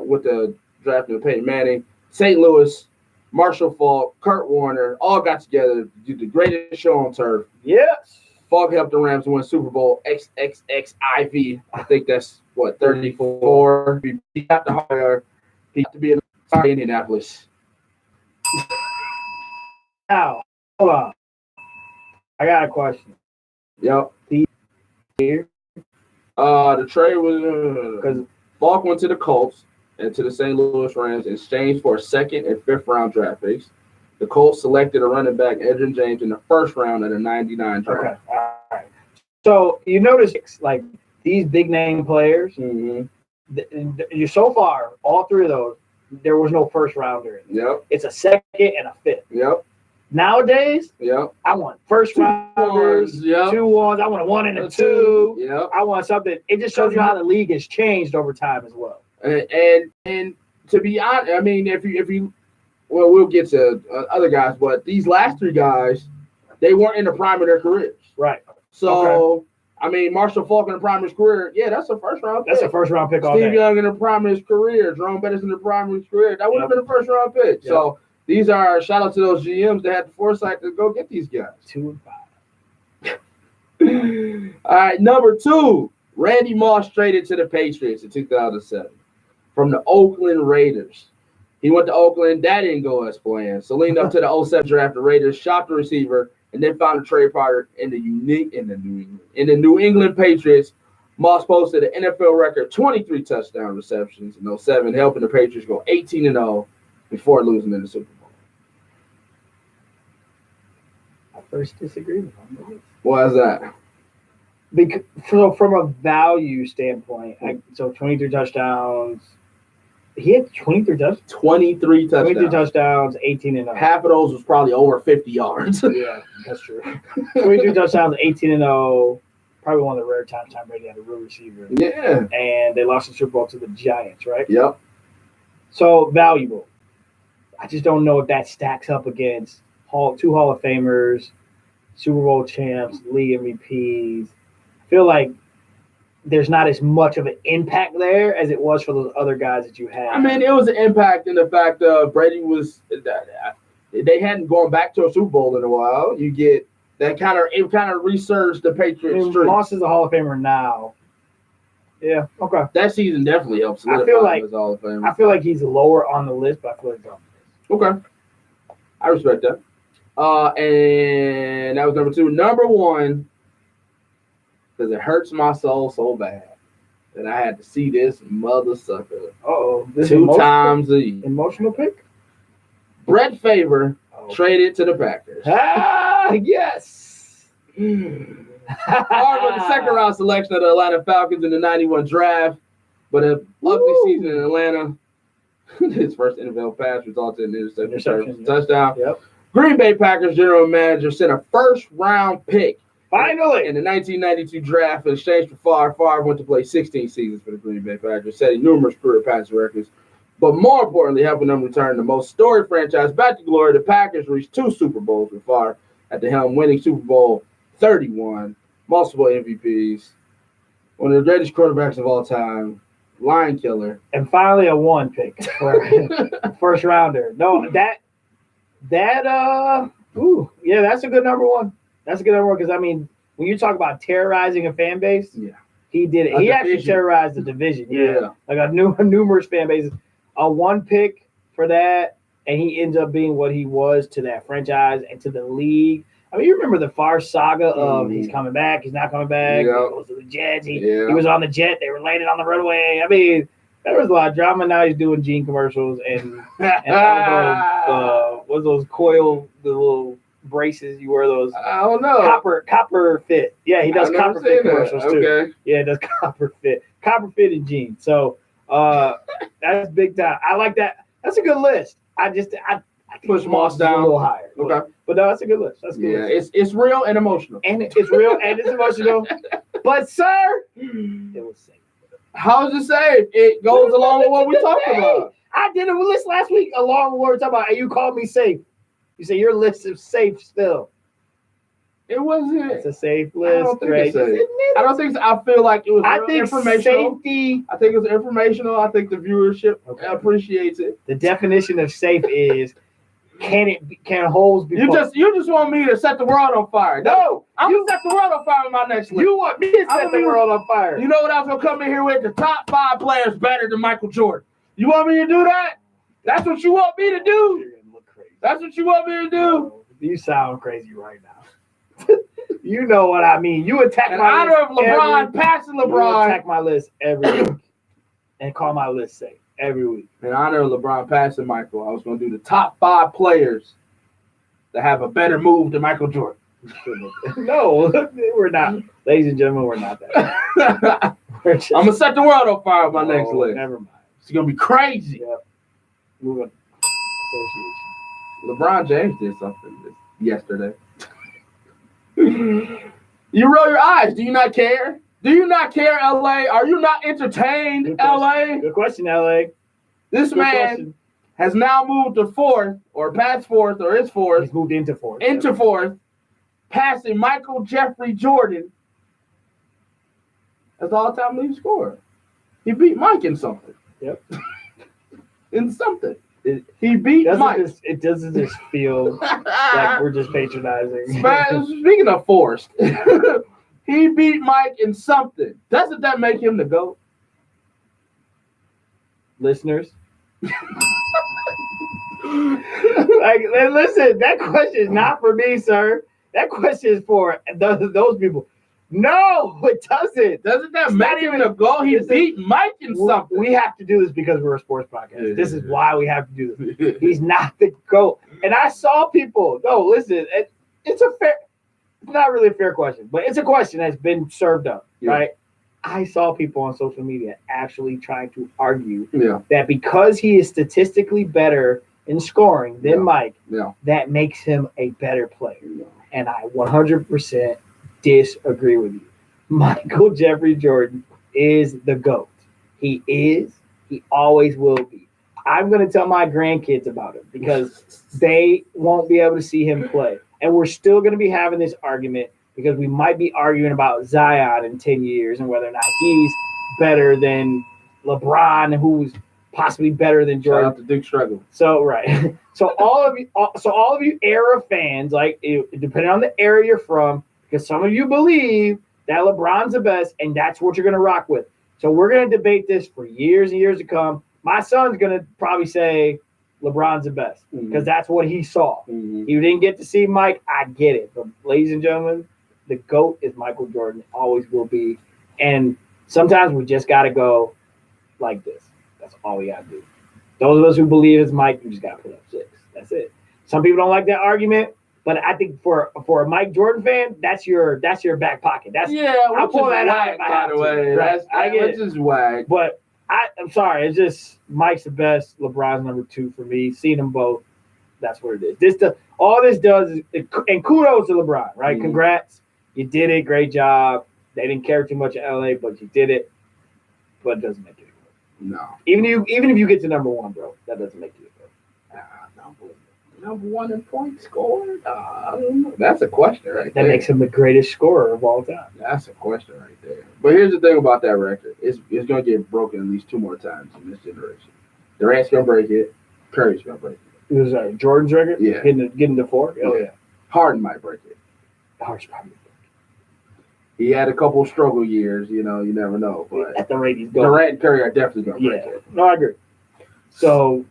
[SPEAKER 1] with the draft of Peyton Manning, St. Louis, Marshall Faulk, Kurt Warner all got together to do the greatest show on turf.
[SPEAKER 2] Yes.
[SPEAKER 1] Faulk helped the Rams win Super Bowl XXXIV. I think that's 34. He got to hire. He got to be in Indianapolis.
[SPEAKER 2] Now, hold on. I got a question.
[SPEAKER 1] Yep.
[SPEAKER 2] Here.
[SPEAKER 1] The trade was because Faulk went to the Colts and to the St. Louis Rams in exchange for a 2nd and 5th round draft picks. The Colts selected a running back, Edgerrin James, in the 1st round of the '99 draft.
[SPEAKER 2] Okay. All right. So you notice, these big name players.
[SPEAKER 1] Mm-hmm.
[SPEAKER 2] You so far, all 3 of those, there was no 1st rounder.
[SPEAKER 1] Yep.
[SPEAKER 2] It's a 2nd and a 5th.
[SPEAKER 1] Yep.
[SPEAKER 2] Nowadays,
[SPEAKER 1] Yep.
[SPEAKER 2] I want 1st rounders, 2 1s. I want a 1 and a 2.
[SPEAKER 1] Yep.
[SPEAKER 2] I want something. It just shows you how the league has changed over time as well.
[SPEAKER 1] And to be honest, I mean, if you well, we'll get to other guys, but these last 3 guys, they weren't in the prime of their careers.
[SPEAKER 2] Right.
[SPEAKER 1] So, I mean, Marshall Faulk in the prime of his career, that's a 1st round pick.
[SPEAKER 2] That's a 1st round pick all
[SPEAKER 1] Steve
[SPEAKER 2] day.
[SPEAKER 1] Young in the prime of his career, Jerome Bettis in the prime of his career. That would have been a 1st round pick.
[SPEAKER 2] Yep.
[SPEAKER 1] So, these are shout out to those GMs that had the foresight to go get these guys.
[SPEAKER 2] 2 and 5.
[SPEAKER 1] All right, number 2, Randy Moss traded to the Patriots in 2007 from the Oakland Raiders. He went to Oakland. That didn't go as planned. So leaned up to the 07 draft, the Raiders shopped the receiver and then found a trade partner in the New England Patriots. Moss posted an NFL record 23 touchdown receptions in 07, helping the Patriots go 18-0 before losing in the Super Bowl.
[SPEAKER 2] I first disagree with him.
[SPEAKER 1] Why is that?
[SPEAKER 2] So from a value standpoint, so 23 touchdowns. He had 23 touchdowns.
[SPEAKER 1] 23 touchdowns.
[SPEAKER 2] 23 touchdowns, 18-0.
[SPEAKER 1] Half of those was probably over 50 yards.
[SPEAKER 2] Yeah, that's true. 23 touchdowns, 18-0. Probably one of the rare times Tom Brady had a real receiver.
[SPEAKER 1] Yeah.
[SPEAKER 2] And they lost the Super Bowl to the Giants, right?
[SPEAKER 1] Yep.
[SPEAKER 2] So valuable. I just don't know if that stacks up against two Hall of Famers, Super Bowl champs, league MVPs. I feel like there's not as much of an impact there as it was for those other guys that you had.
[SPEAKER 1] I mean, it was an impact in the fact of Brady was they hadn't gone back to a Super Bowl in a while. You get that kind of resurged the Patriots.
[SPEAKER 2] Moss is a Hall of Famer now. Yeah, okay.
[SPEAKER 1] That season definitely helped solidify him as Hall of Famer.
[SPEAKER 2] I feel like he's lower on the list, but I feel like he's on the list.
[SPEAKER 1] Okay. I respect that. And that was number 2. Number 1, because it hurts my soul so bad that I had to see this mother sucker.
[SPEAKER 2] This
[SPEAKER 1] 2 times a year.
[SPEAKER 2] Emotional pick?
[SPEAKER 1] Brett Favre traded to the Packers.
[SPEAKER 2] Yes.
[SPEAKER 1] Favre was the second round selection of the Atlanta Falcons in the 91 draft, but an ugly season in Atlanta. His first NFL pass resulted in an interception touchdown.
[SPEAKER 2] Yep.
[SPEAKER 1] Green Bay Packers general manager sent a first-round pick
[SPEAKER 2] finally
[SPEAKER 1] in the 1992 draft in exchange for Favre. Favre went to play 16 seasons for the Green Bay Packers, setting numerous career passing records. But more importantly, helping them return the most storied franchise back to glory. The Packers reached 2 Super Bowls with Favre at the helm, winning Super Bowl 31, multiple MVPs, one of the greatest quarterbacks of all time, lion killer.
[SPEAKER 2] And finally a 1 pick for first rounder. No, that's a good number 1. That's a good number 1 because, I mean, when you talk about terrorizing a fan base, he did it. He actually terrorized the division. Yeah. Like numerous fan bases. A 1 pick for that, and he ends up being what he was to that franchise and to the league. I mean, you remember the Favre saga of he's coming back, he's not coming back, he goes to the Jets, he was on the jet, they were landing on the runway. I mean, there was a lot of drama. Now he's doing Gene commercials and all those coil, the little braces you wear, those
[SPEAKER 1] I don't know.
[SPEAKER 2] Copper fit. Yeah, he does copper fit commercials too.
[SPEAKER 1] Okay.
[SPEAKER 2] Yeah, he does copper fit and Gene. So that's big time. I like that. That's a good list. I think
[SPEAKER 1] push Moss down
[SPEAKER 2] a little higher.
[SPEAKER 1] Okay.
[SPEAKER 2] But no, that's a good list. That's a good list.
[SPEAKER 1] It's real and emotional.
[SPEAKER 2] And it's real and it's emotional. But sir, it was safe.
[SPEAKER 1] How is it safe? It goes along with what we talked about.
[SPEAKER 2] I did a list last week along with what we're talking about, and you called me safe. You say your list is safe still.
[SPEAKER 1] It wasn't.
[SPEAKER 2] It's a safe list.
[SPEAKER 1] I don't think it's safe. I don't think so. I feel like it was informational.
[SPEAKER 2] Safety.
[SPEAKER 1] I think it's informational. I think the viewership appreciates it.
[SPEAKER 2] The definition of safe is can holes be?
[SPEAKER 1] You just want me to set the world on fire.
[SPEAKER 2] No,
[SPEAKER 1] I'm gonna set the world on fire with my next list.
[SPEAKER 2] You want me to set the world on fire?
[SPEAKER 1] You know what I was gonna come in here with? The top 5 players better than Michael Jordan. You want me to do that? That's what you want me to do?
[SPEAKER 2] You're gonna look crazy.
[SPEAKER 1] That's what you want me to do?
[SPEAKER 2] You sound crazy right now. You know what I mean. You attack
[SPEAKER 1] in
[SPEAKER 2] my
[SPEAKER 1] honor of LeBron, passing LeBron.
[SPEAKER 2] You attack my list every week and call my list safe every week.
[SPEAKER 1] In honor of LeBron passing Michael, I was going to do the top 5 players that have a better move than Michael Jordan.
[SPEAKER 2] No, we're not. Ladies and gentlemen, we're not that.
[SPEAKER 1] I'm going to set the world on fire with my next list.
[SPEAKER 2] Never mind.
[SPEAKER 1] It's going to be crazy.
[SPEAKER 2] Yep. Moving. Association.
[SPEAKER 1] LeBron James did something yesterday. You roll your eyes. Do you not care? Do you not care, LA? Are you not entertained, LA?
[SPEAKER 2] Good question, LA.
[SPEAKER 1] This man has now moved to 4th, or past 4th, or is 4th.
[SPEAKER 2] He's moved into 4th.
[SPEAKER 1] Into 4th, passing Michael Jeffrey Jordan as the all-time leading scorer. He beat Mike in something.
[SPEAKER 2] Yep.
[SPEAKER 1] In something. He beat Mike.
[SPEAKER 2] It doesn't just feel like we're just patronizing.
[SPEAKER 1] Speaking of forced, he beat Mike in something. Doesn't that make him the GOAT?
[SPEAKER 2] Listeners. Listen, that question is not for me, sir. That question is for those people. No, it doesn't.
[SPEAKER 1] Doesn't that make him a GOAT? He beat Mike in something.
[SPEAKER 2] We have to do this because we're a sports podcast. Yeah. This is why we have to do this. He's not the GOAT. And I saw people. No, listen. It's a fair. not really a fair question, but it's a question that's been served up,
[SPEAKER 1] Yeah.
[SPEAKER 2] right? I saw people on social media actually trying to argue
[SPEAKER 1] Yeah.
[SPEAKER 2] that because he is statistically better in scoring than
[SPEAKER 1] Yeah.
[SPEAKER 2] Mike,
[SPEAKER 1] Yeah.
[SPEAKER 2] that makes him a better player.
[SPEAKER 1] Yeah.
[SPEAKER 2] And I 100% disagree with you. Michael Jeffrey Jordan is the GOAT. He is. He always will be. I'm going to tell my grandkids about him because they won't be able to see him play. And we're still going to be having this argument because we might be arguing about Zion in 10 years and whether or not he's better than LeBron, who's possibly better than
[SPEAKER 1] Shout
[SPEAKER 2] Jordan.
[SPEAKER 1] out to Duke Struggle.
[SPEAKER 2] So right. So all of you era fans, like depending on the era you're from, because some of you believe that LeBron's the best, and that's what you're gonna rock with. So we're gonna debate this for years and years to come. My son's gonna probably say LeBron's the best because that's what he saw.
[SPEAKER 1] Mhm.
[SPEAKER 2] You didn't get to see Mike, I get it. But ladies and gentlemen, the GOAT is Michael Jordan, always will be. And sometimes we just gotta go like this. That's all we gotta do. Those of us who believe it's Mike, you just gotta put up 6. That's it. Some people don't like that argument, but I think for a Mike Jordan fan, that's your back pocket. That's
[SPEAKER 1] Yeah,
[SPEAKER 2] I'll
[SPEAKER 1] which
[SPEAKER 2] pull
[SPEAKER 1] is
[SPEAKER 2] that out
[SPEAKER 1] whack,
[SPEAKER 2] if I
[SPEAKER 1] by
[SPEAKER 2] have
[SPEAKER 1] the
[SPEAKER 2] to.
[SPEAKER 1] way.
[SPEAKER 2] Right.
[SPEAKER 1] That's
[SPEAKER 2] I get
[SPEAKER 1] which
[SPEAKER 2] it.
[SPEAKER 1] is whack.
[SPEAKER 2] But I'm sorry, it's just Mike's the best, LeBron's number 2 for me. Seeing them both, that's what it is. All this does is, and kudos to LeBron, right?
[SPEAKER 1] Mhm.
[SPEAKER 2] Congrats, you did it, great job. They didn't care too much in LA, but you did it. But it doesn't make it good.
[SPEAKER 1] No.
[SPEAKER 2] Even if you get to number 1, bro, that doesn't make you good.
[SPEAKER 1] Number 1 in points scored? I don't know. That's a question right
[SPEAKER 2] That
[SPEAKER 1] there.
[SPEAKER 2] makes him the greatest scorer of all time.
[SPEAKER 1] That's a question right there. But here's the thing about that record. It's going to get broken at least 2 more times in this generation. Durant's going to break it. Curry's going to break it.
[SPEAKER 2] It was Jordan's record?
[SPEAKER 1] Yeah.
[SPEAKER 2] Getting to 4? Oh, yeah.
[SPEAKER 1] Harden might break it.
[SPEAKER 2] Harsh probably.
[SPEAKER 1] He had a couple struggle years, you never know. But
[SPEAKER 2] At the rate he's going.
[SPEAKER 1] Durant and Curry are definitely going to break
[SPEAKER 2] Yeah.
[SPEAKER 1] it.
[SPEAKER 2] No, I agree. So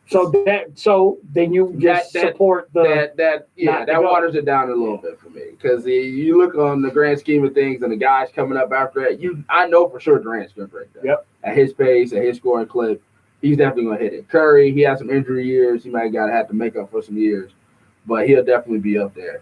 [SPEAKER 2] then you just support the
[SPEAKER 1] That
[SPEAKER 2] not to go.
[SPEAKER 1] waters it down a little bit for me because you look on the grand scheme of things and the guys coming up after that. I know for sure Durant's gonna break that.
[SPEAKER 2] Yep.
[SPEAKER 1] At his pace, at his scoring clip, he's definitely gonna hit it. Curry, he had some injury years. He might have to make up for some years, but he'll definitely be up there.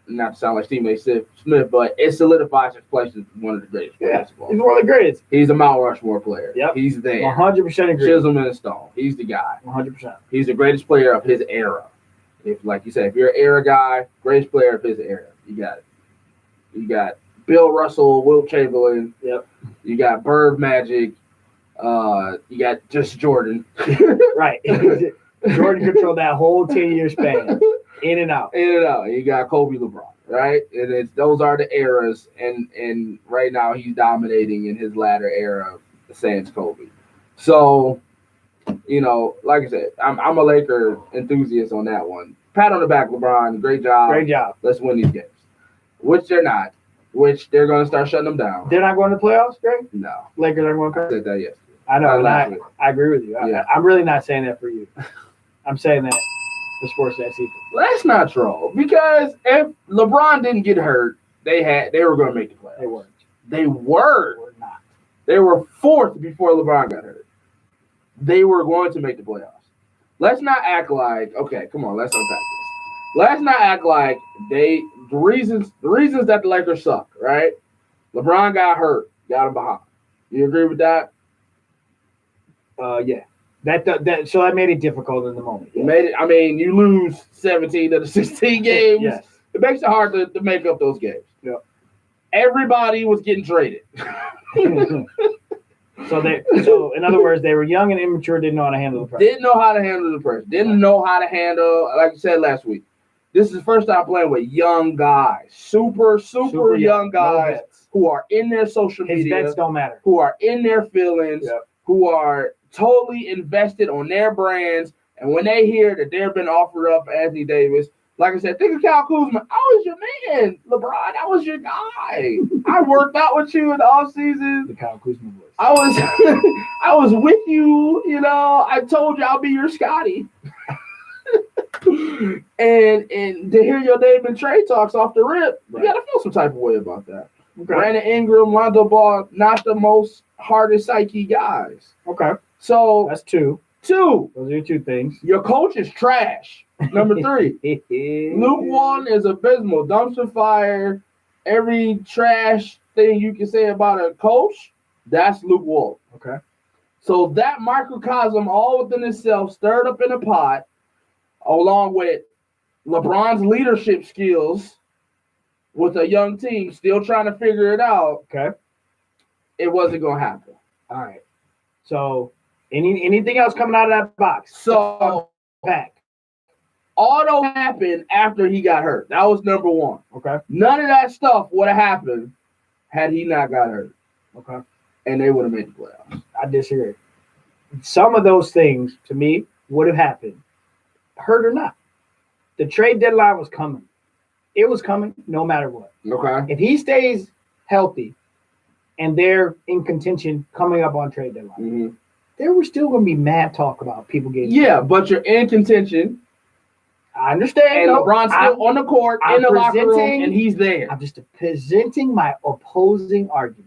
[SPEAKER 1] Not to sound like Stephen A. Smith, but it solidifies his place as one of the greatest players of all
[SPEAKER 2] he's
[SPEAKER 1] time.
[SPEAKER 2] one of the greatest.
[SPEAKER 1] He's a Mount Rushmore player.
[SPEAKER 2] Yep.
[SPEAKER 1] He's there.
[SPEAKER 2] 100% agree.
[SPEAKER 1] Chisholm and Stone. He's the guy.
[SPEAKER 2] 100%.
[SPEAKER 1] He's the greatest player of his era. If, like you said, if you're an era guy, greatest player of his era, you got it. You got Bill Russell, Wilt Chamberlain.
[SPEAKER 2] Yep.
[SPEAKER 1] You got Bird Magic. You got just Jordan.
[SPEAKER 2] Right. Jordan controlled that whole 10-year span, in and out.
[SPEAKER 1] In and out. You got Kobe, LeBron, right? And those are the eras. And right now he's dominating in his latter era, sans Kobe. So, like I said, I'm a Laker enthusiast on that one. Pat on the back, LeBron. Great job.
[SPEAKER 2] Great job.
[SPEAKER 1] Let's win these games. Which they're not. Which they're going to start shutting them down.
[SPEAKER 2] They're not going to the playoffs, Greg?
[SPEAKER 1] No.
[SPEAKER 2] Lakers aren't going to
[SPEAKER 1] I
[SPEAKER 2] come?
[SPEAKER 1] said that yesterday.
[SPEAKER 2] I know. And
[SPEAKER 1] last week.
[SPEAKER 2] I agree with you.
[SPEAKER 1] Yeah.
[SPEAKER 2] I'm really not saying that for you. I'm saying that for Sportsnet people.
[SPEAKER 1] Let's not troll. Because if LeBron didn't get hurt, they were going to make the playoffs.
[SPEAKER 2] They weren't.
[SPEAKER 1] They were.
[SPEAKER 2] They were not.
[SPEAKER 1] They were 4th before LeBron got hurt. They were going to make the playoffs. Let's not act like, okay, come on, let's unpack this. Let's not act like the reasons that the Lakers suck, right? LeBron got hurt, got him behind. You agree with that?
[SPEAKER 2] Yeah. So that made it difficult in the moment.
[SPEAKER 1] You made it. I mean, you lose 17 of the 16 games.
[SPEAKER 2] Yes.
[SPEAKER 1] It makes it hard to make up those games.
[SPEAKER 2] Yep.
[SPEAKER 1] Everybody was getting traded.
[SPEAKER 2] So in other words, they were young and immature, didn't know how to handle the pressure.
[SPEAKER 1] Didn't know how to handle the pressure. Didn't know how to handle, like you said last week. This is the first time playing with young guys, super young guys
[SPEAKER 2] No vets.
[SPEAKER 1] who are in their social
[SPEAKER 2] His
[SPEAKER 1] media,
[SPEAKER 2] vets don't matter.
[SPEAKER 1] who are in their feelings,
[SPEAKER 2] Yep.
[SPEAKER 1] who are totally invested on their brands. And when they hear that they've been offered up for Anthony Davis, like I said, think of Kyle Kuzma. I was your man, LeBron. I was your guy. I worked out with you in the offseason.
[SPEAKER 2] The Kyle Kuzma voice.
[SPEAKER 1] I was with you. I told you I'll be your Scotty. and to hear your name in trade talks off the rip,
[SPEAKER 2] Right.
[SPEAKER 1] you gotta feel some type of way about that.
[SPEAKER 2] Okay.
[SPEAKER 1] Brandon Ingram, Lonzo Ball, not the most hardest psyche guys.
[SPEAKER 2] Okay.
[SPEAKER 1] So
[SPEAKER 2] That's 2.
[SPEAKER 1] 2,
[SPEAKER 2] Those are your 2 things.
[SPEAKER 1] your coach is trash. Number 3, Luke Walton is abysmal. Dumpster fire. Every trash thing you can say about a coach, that's Luke Walton.
[SPEAKER 2] Okay.
[SPEAKER 1] So that microcosm all within itself stirred up in a pot, along with LeBron's leadership skills with a young team still trying to figure it out.
[SPEAKER 2] Okay.
[SPEAKER 1] It wasn't going to happen.
[SPEAKER 2] All right. So anything else coming out of that box?
[SPEAKER 1] So
[SPEAKER 2] Pack.
[SPEAKER 1] auto happened after he got hurt. That was number 1.
[SPEAKER 2] Okay.
[SPEAKER 1] None of that stuff would have happened had he not got hurt.
[SPEAKER 2] Okay.
[SPEAKER 1] And they would have made the playoffs.
[SPEAKER 2] I disagree. Some of those things, to me, would have happened, hurt or not. The trade deadline was coming. It was coming no matter what.
[SPEAKER 1] Okay.
[SPEAKER 2] If he stays healthy and they're in contention coming up on trade deadline,
[SPEAKER 1] Mm-hmm.
[SPEAKER 2] there was still going to be mad talk about people getting.
[SPEAKER 1] Yeah, but you're in contention.
[SPEAKER 2] I understand.
[SPEAKER 1] And
[SPEAKER 2] no,
[SPEAKER 1] LeBron's still on the court, in the locker room, and he's there.
[SPEAKER 2] I'm just presenting my opposing argument.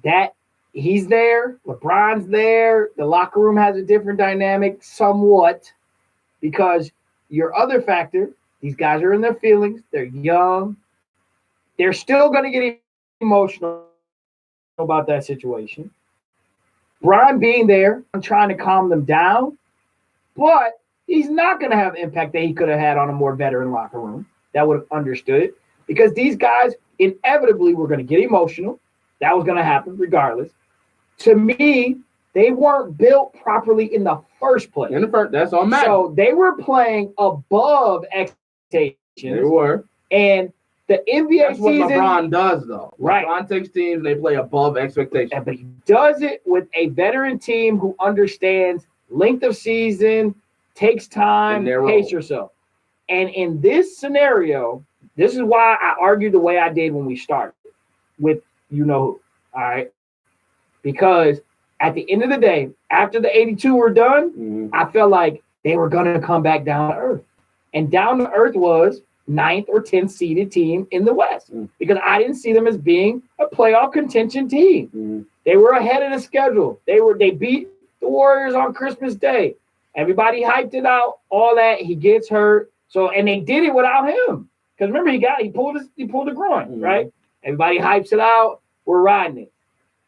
[SPEAKER 2] That he's there, LeBron's there, the locker room has a different dynamic somewhat because your other factor, these guys are in their feelings, they're young, they're still going to get emotional about that situation. Brian being there, I'm trying to calm them down, but he's not going to have the impact that he could have had on a more veteran locker room that would have understood it because these guys inevitably were going to get emotional. That was going to happen regardless. To me, they weren't built properly in the first place.
[SPEAKER 1] That's on Matt.
[SPEAKER 2] So they were playing above expectations.
[SPEAKER 1] They were.
[SPEAKER 2] And the NBA
[SPEAKER 1] That's what
[SPEAKER 2] season,
[SPEAKER 1] LeBron does, though.
[SPEAKER 2] Right.
[SPEAKER 1] LeBron takes teams and they play above expectations.
[SPEAKER 2] but he does it with a veteran team who understands length of season, takes time,
[SPEAKER 1] And their
[SPEAKER 2] pace
[SPEAKER 1] role.
[SPEAKER 2] yourself. And in this scenario, this is why I argued the way I did when we started with all right? Because at the end of the day, after the 82 were done,
[SPEAKER 1] Mm-hmm.
[SPEAKER 2] I felt like they were going to come back down to earth. And down to earth was 9th or 10th seeded team in the West because I didn't see them as being a playoff contention team.
[SPEAKER 1] Mm-hmm.
[SPEAKER 2] They were ahead of the schedule. They beat the Warriors on Christmas Day. Everybody hyped it out, all that. He gets hurt. So, and they did it without him. Because remember, he pulled the groin, right? Everybody hypes it out. We're riding it.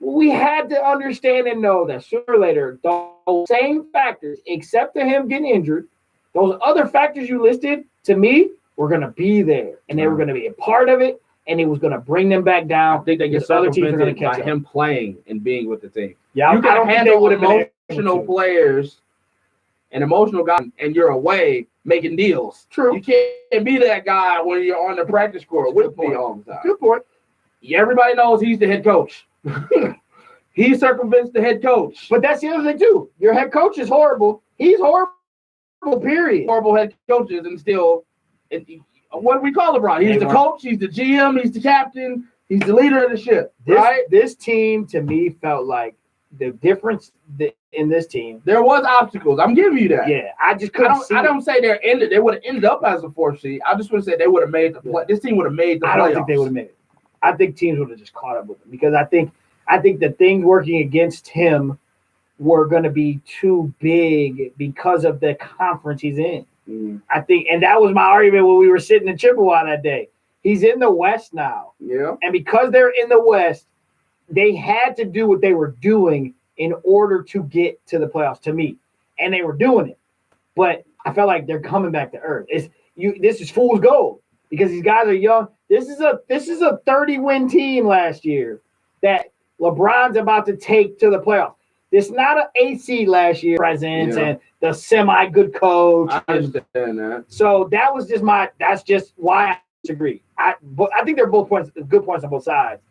[SPEAKER 2] We had to understand and know that sooner or later, those same factors, except for him getting injured, those other factors you listed, to me, were going to be there. And they were going to be a part of it. And it was going to bring them back down.
[SPEAKER 1] I think they get
[SPEAKER 2] because other teams are going
[SPEAKER 1] circumvented
[SPEAKER 2] to catch
[SPEAKER 1] by
[SPEAKER 2] up.
[SPEAKER 1] him playing and being with the team.
[SPEAKER 2] Yeah,
[SPEAKER 1] You
[SPEAKER 2] I
[SPEAKER 1] can
[SPEAKER 2] don't think they
[SPEAKER 1] handle
[SPEAKER 2] would have been
[SPEAKER 1] emotional
[SPEAKER 2] able to.
[SPEAKER 1] players and emotional guys, and you're away making deals.
[SPEAKER 2] True.
[SPEAKER 1] You can't be that guy when you're on the practice court with me all the time.
[SPEAKER 2] Good point.
[SPEAKER 1] Everybody knows he's the head coach. He circumvents the head coach.
[SPEAKER 2] But that's the other thing, too. Your head coach is horrible. He's horrible, period.
[SPEAKER 1] Horrible head coaches, and still, what do we call LeBron? He's the coach, he's the GM, he's the captain, he's the leader of the ship, right?
[SPEAKER 2] This team, to me, felt like the difference in this team.
[SPEAKER 1] There was obstacles. I'm giving you that.
[SPEAKER 2] Yeah, I just couldn't see
[SPEAKER 1] I don't say they would have ended up as a 4th seed. I just would say they would have made the play. This team would have made the playoffs.
[SPEAKER 2] I don't think they would have made it. I think teams would have just caught up with him because I think the things working against him were going to be too big because of the conference he's in.
[SPEAKER 1] Mm.
[SPEAKER 2] I think, and that was my argument when we were sitting in Chippewa that day. He's in the West now.
[SPEAKER 1] Yeah.
[SPEAKER 2] And because they're in the West, they had to do what they were doing in order to get to the playoffs, to me. And they were doing it. But I felt like they're coming back to earth. This is fool's gold because these guys are young. This is a 30-win team last year that LeBron's about to take to the playoffs. It's not an AC last year presence and the semi-good coach.
[SPEAKER 1] I understand that.
[SPEAKER 2] So that's just why I disagree. I think they're both good points on both sides.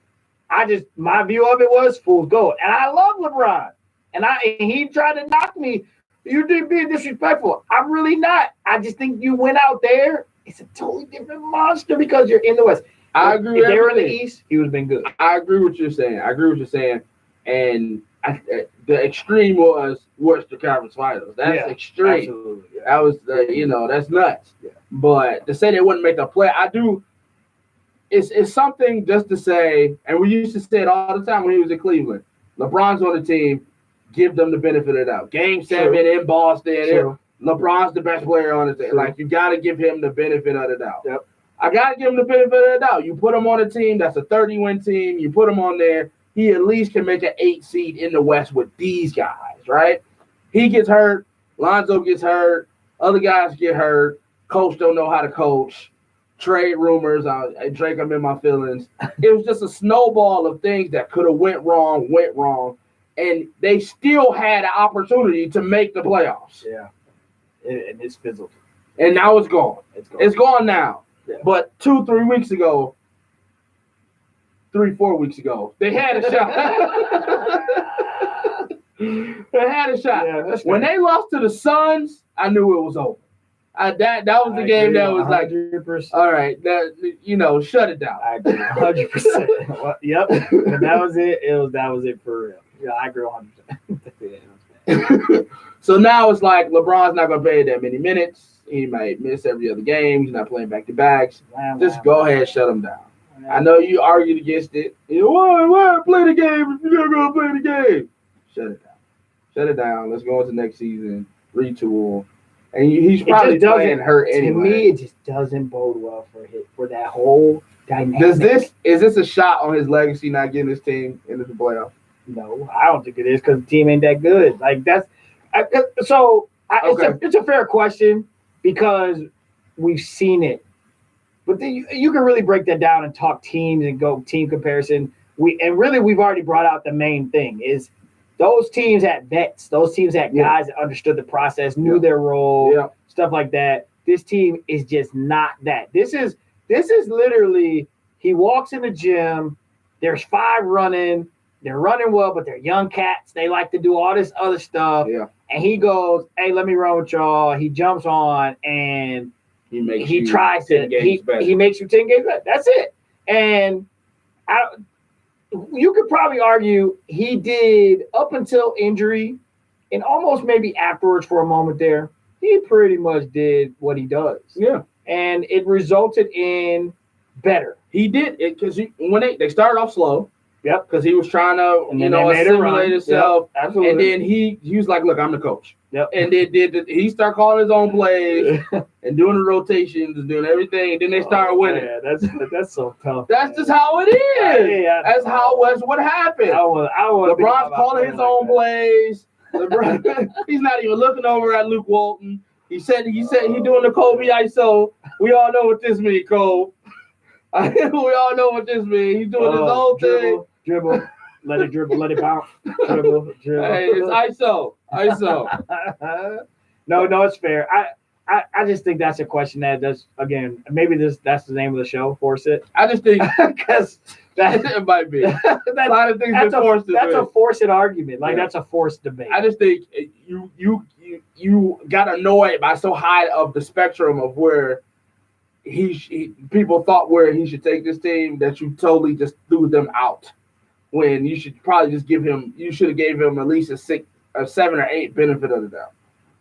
[SPEAKER 2] My view of it was fool's gold. And I love LeBron. And he tried to knock me. You're being disrespectful. I'm really not. I just think you went out there. It's a totally different monster because you're in the West.
[SPEAKER 1] I agree
[SPEAKER 2] If
[SPEAKER 1] with
[SPEAKER 2] they were in the
[SPEAKER 1] everything.
[SPEAKER 2] East, he would have been good.
[SPEAKER 1] I agree with what you're saying. And the extreme was the conference finals. That's extreme.
[SPEAKER 2] Absolutely. Yeah.
[SPEAKER 1] That was that's nuts.
[SPEAKER 2] Yeah.
[SPEAKER 1] But to say they wouldn't make the play, it's something just to say, and we used to say it all the time when he was in Cleveland. LeBron's on the team. give them the benefit of the doubt. Game 7
[SPEAKER 2] True.
[SPEAKER 1] in Boston.
[SPEAKER 2] True.
[SPEAKER 1] LeBron's the best player on the team.
[SPEAKER 2] True.
[SPEAKER 1] Like, you got to give him the benefit of the doubt.
[SPEAKER 2] Yep.
[SPEAKER 1] I got to give him the benefit of the doubt. You put him on a team that's a 30-win team. You put him on there. He at least can make an 8 seed in the West with these guys, right? He gets hurt. Lonzo gets hurt. Other guys get hurt. Coach don't know how to coach. Trade rumors. Drake, I'm in my feelings. It was just a snowball of things that could have went wrong. And they still had an opportunity to make the playoffs.
[SPEAKER 2] Yeah. And it's fizzled.
[SPEAKER 1] And now it's gone. It's gone now.
[SPEAKER 2] Yeah.
[SPEAKER 1] But 2-3 weeks ago, 3-4 weeks ago, they had a shot. They had a shot.
[SPEAKER 2] Yeah, that's
[SPEAKER 1] When
[SPEAKER 2] fair.
[SPEAKER 1] they lost to the Suns, I knew it was over. That was the
[SPEAKER 2] I
[SPEAKER 1] game
[SPEAKER 2] agree
[SPEAKER 1] that was like,
[SPEAKER 2] 100%.
[SPEAKER 1] all right, shut it down.
[SPEAKER 2] I agree 100%. Well, yep. And that was it. That was it for real. Yeah, I agree 100%.
[SPEAKER 1] So now it's like LeBron's not going to play that many minutes. He might miss every other game. He's not playing back-to-backs. Just go ahead, shut him down. I know you argued against it. Why play the game if you're not going to play the game? Shut it down. Shut it down. Let's go into next season. Retool. And he's probably playing hurt anyway.
[SPEAKER 2] To me, it just doesn't bode well for that whole dynamic.
[SPEAKER 1] Is this a shot on his legacy not getting his team into the playoffs?
[SPEAKER 2] No, I don't think it is because the team ain't that good. Like it's a fair question because we've seen it. But then you can really break that down and talk teams and go team comparison. We've already brought out the main thing is those teams had vets. Those teams had guys that understood the process, knew their role, stuff like that. This team is just not that. This is literally he walks in the gym. There's 5 running. They're running well, but they're young cats. They like to do all this other stuff.
[SPEAKER 1] Yeah.
[SPEAKER 2] And he goes, "Hey, let me run with y'all." He jumps on and he makes you 10 games better. He makes you 10 games better. That's it. And you could probably argue he did up until injury and almost maybe afterwards for a moment there. He pretty much did what he does.
[SPEAKER 1] Yeah.
[SPEAKER 2] And it resulted in better.
[SPEAKER 1] He did it because when they started off slow.
[SPEAKER 2] Yep.
[SPEAKER 1] Because he was trying to, assimilate himself.
[SPEAKER 2] Yep, absolutely.
[SPEAKER 1] And then he was like, "Look, I'm the coach."
[SPEAKER 2] Yep.
[SPEAKER 1] And then he started calling his own plays and doing the rotations and doing everything. And then they started winning.
[SPEAKER 2] Yeah, that's so tough.
[SPEAKER 1] That's just how it is.
[SPEAKER 2] Yeah,
[SPEAKER 1] that's what happened. LeBron's calling his own plays. LeBron, he's not even looking over at Luke Walton. He said he's doing the Kobe ISO. We all know what this means, Cole. We all know what this means. He's doing his own thing.
[SPEAKER 2] Dribble, let it dribble, let it bounce. Dribble.
[SPEAKER 1] Hey, it's ISO.
[SPEAKER 2] No, it's fair. I just think that's a question that's again maybe that's the name of the show. Force it.
[SPEAKER 1] I just think
[SPEAKER 2] because
[SPEAKER 1] it might be. A lot of things that's
[SPEAKER 2] a forced argument. Like that's a forced debate.
[SPEAKER 1] I just think you got annoyed by so high of the spectrum of where people thought where he should take this team that you totally just threw them out. When you should probably just you should have gave him at least a 7 or 8 benefit of the doubt.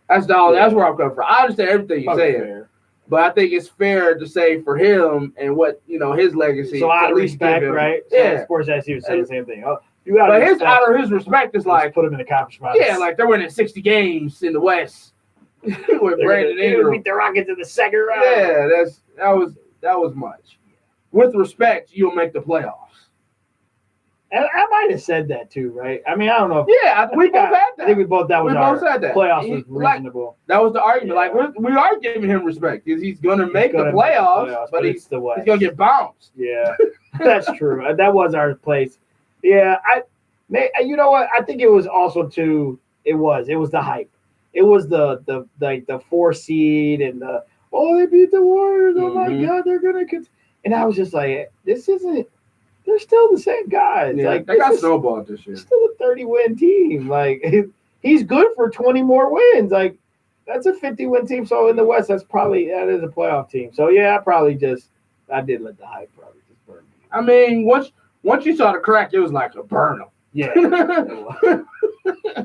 [SPEAKER 1] That's where I'm coming from. I understand everything you're saying,
[SPEAKER 2] fair.
[SPEAKER 1] But I think it's fair to say for him and what his legacy.
[SPEAKER 2] So out of respect, right?
[SPEAKER 1] Yeah.
[SPEAKER 2] Sports SC was saying the same thing.
[SPEAKER 1] Out of his respect is like
[SPEAKER 2] put him in the conference finals.
[SPEAKER 1] Yeah, like they're winning 60 games in the West with Brandon Ingram.
[SPEAKER 2] Beat the Rockets in the second round.
[SPEAKER 1] Yeah, that was much. With respect, you'll make the playoffs.
[SPEAKER 2] And I might have said that too, right? I mean, I don't know.
[SPEAKER 1] We both had that.
[SPEAKER 2] I think we both said that. Playoffs was reasonable.
[SPEAKER 1] Like, that was the argument.
[SPEAKER 2] Yeah.
[SPEAKER 1] Like we are giving him respect because he's going to make the playoffs, but he's going to get bounced.
[SPEAKER 2] Yeah, that's true. That was our place. Yeah, you know what? I think it was also too. It was the hype. It was the 4 seed and they beat the Warriors. Oh my God, they're gonna. And I was just like, this isn't. They're still the same guys.
[SPEAKER 1] Yeah,
[SPEAKER 2] like
[SPEAKER 1] they got snowballed this year.
[SPEAKER 2] Still a 30-win team. Like he's good for 20 more wins. Like that's a 50-win team. So in the West, that is a playoff team. So yeah, I did let the hype probably just burn me.
[SPEAKER 1] I mean, once you saw the crack, it was like a burn them.
[SPEAKER 2] Yeah.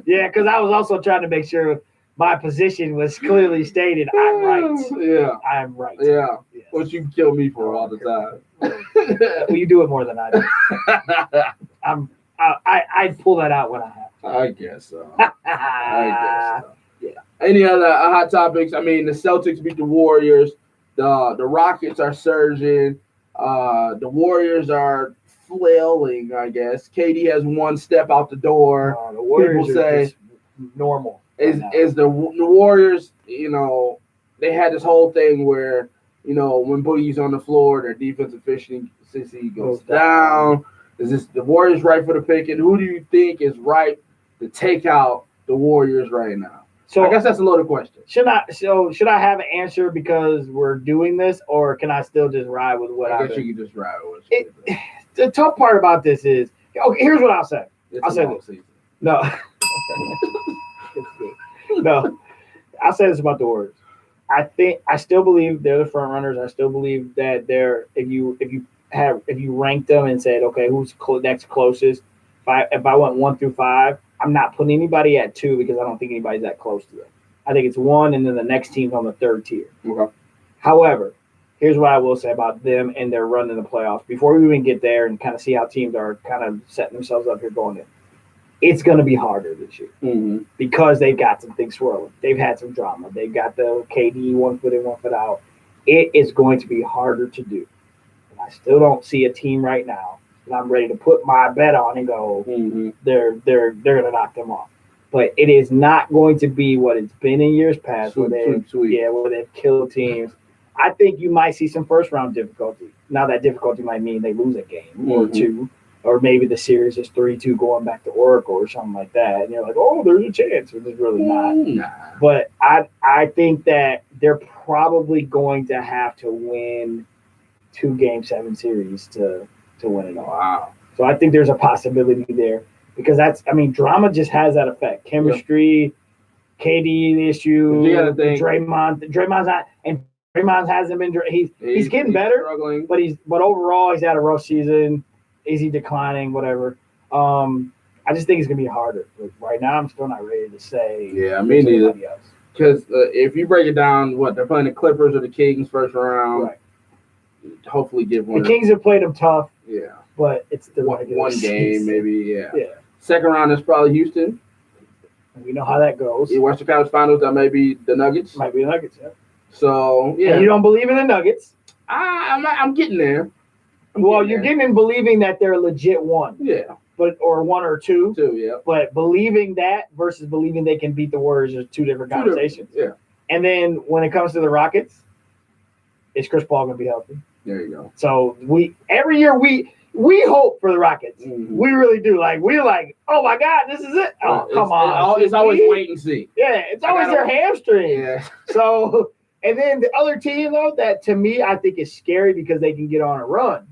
[SPEAKER 2] Yeah, because I was also trying to make sure my position was clearly stated. I'm right.
[SPEAKER 1] Yeah.
[SPEAKER 2] I'm right.
[SPEAKER 1] Yeah. What you kill me for all the time.
[SPEAKER 2] Well, you do it more than I do. I pull that out when I have to.
[SPEAKER 1] I guess so. I guess so. Yeah. Any other hot topics? I mean, the Celtics beat the Warriors. The Rockets are surging. The Warriors are flailing, I guess. KD has one step out the door.
[SPEAKER 2] The Warriors
[SPEAKER 1] People say
[SPEAKER 2] are just normal.
[SPEAKER 1] is the Warriors, they had this whole thing where, when Boogie's on the floor, their defensive efficiency goes down. Is this the Warriors right for the pick? And who do you think is right to take out the Warriors right now?
[SPEAKER 2] So
[SPEAKER 1] I guess that's a loaded question.
[SPEAKER 2] should I have an answer because we're doing this, or can I still just ride with what
[SPEAKER 1] I
[SPEAKER 2] I
[SPEAKER 1] guess you can just ride with
[SPEAKER 2] it? The tough part about this is, okay, here's what I'll say. I'll say this.
[SPEAKER 1] Season.
[SPEAKER 2] No. No. I'll say this about the Warriors. I still believe they're the front runners. I still believe that they're if you ranked them and said, okay, who's next closest? If I went 1 through 5, I'm not putting anybody at 2 because I don't think anybody's that close to them. I think it's 1, and then the next team's on the third tier.
[SPEAKER 1] Okay.
[SPEAKER 2] However, here's what I will say about them and their run in the playoffs. Before we even get there and kind of see how teams are kind of setting themselves up here going in, it's going to be harder this year because they've got some things swirling. They've had some drama. They've got the KD 1 foot in, 1 foot out. It is going to be harder to do. And I still don't see a team right now that I'm ready to put my bet on and go, they're going to knock them off. But it is not going to be what it's been in years past where they've killed teams. I think you might see some first round difficulty. Now that difficulty might mean they lose a game or two, or maybe the series is 3-2 going back to Oracle or something like that. And you're like, oh, there's a chance. Or there's really not.
[SPEAKER 1] Nah.
[SPEAKER 2] But I think that they're probably going to have to win 2 Game 7 series to win it all.
[SPEAKER 1] Wow.
[SPEAKER 2] So I think there's a possibility there because drama just has that effect. Chemistry, KD issue,
[SPEAKER 1] You gotta think-
[SPEAKER 2] Draymond's not, and Draymond hasn't been. He's getting better,
[SPEAKER 1] struggling.
[SPEAKER 2] but overall he's had a rough season. Is he declining? Whatever. I just think it's gonna be harder. Like right now, I'm still not ready to say.
[SPEAKER 1] Yeah, me neither.
[SPEAKER 2] anybody else.
[SPEAKER 1] Because if you break it down, they're playing the Clippers or the Kings first round.
[SPEAKER 2] Right.
[SPEAKER 1] Hopefully, get one.
[SPEAKER 2] The Kings have played them tough,
[SPEAKER 1] Yeah.
[SPEAKER 2] but it's the
[SPEAKER 1] One
[SPEAKER 2] regular
[SPEAKER 1] game,
[SPEAKER 2] season.
[SPEAKER 1] maybe. Yeah.
[SPEAKER 2] Yeah.
[SPEAKER 1] Second round is probably Houston.
[SPEAKER 2] We know how that goes.
[SPEAKER 1] In Western Conference Finals, that may be the Nuggets.
[SPEAKER 2] Might be the Nuggets. Yeah.
[SPEAKER 1] So yeah,
[SPEAKER 2] And you don't believe in the Nuggets.
[SPEAKER 1] I'm getting there.
[SPEAKER 2] You're getting in believing that they're a legit one,
[SPEAKER 1] Yeah.
[SPEAKER 2] or 1 or 2.
[SPEAKER 1] Too. Yeah.
[SPEAKER 2] But believing that versus believing they can beat the Warriors are 2 different conversations.
[SPEAKER 1] Yeah.
[SPEAKER 2] And then when it comes to the Rockets, is Chris Paul going to be healthy?
[SPEAKER 1] There you go.
[SPEAKER 2] So every year we hope for the Rockets.
[SPEAKER 1] Mhm.
[SPEAKER 2] We really do. We're like, oh my God, this is it. Oh, come on.
[SPEAKER 1] It's always wait and see.
[SPEAKER 2] Yeah, it's always
[SPEAKER 1] gotta-
[SPEAKER 2] their hamstring.
[SPEAKER 1] Yeah.
[SPEAKER 2] So, and then the other team though, that to me I think is scary because they can get on a run.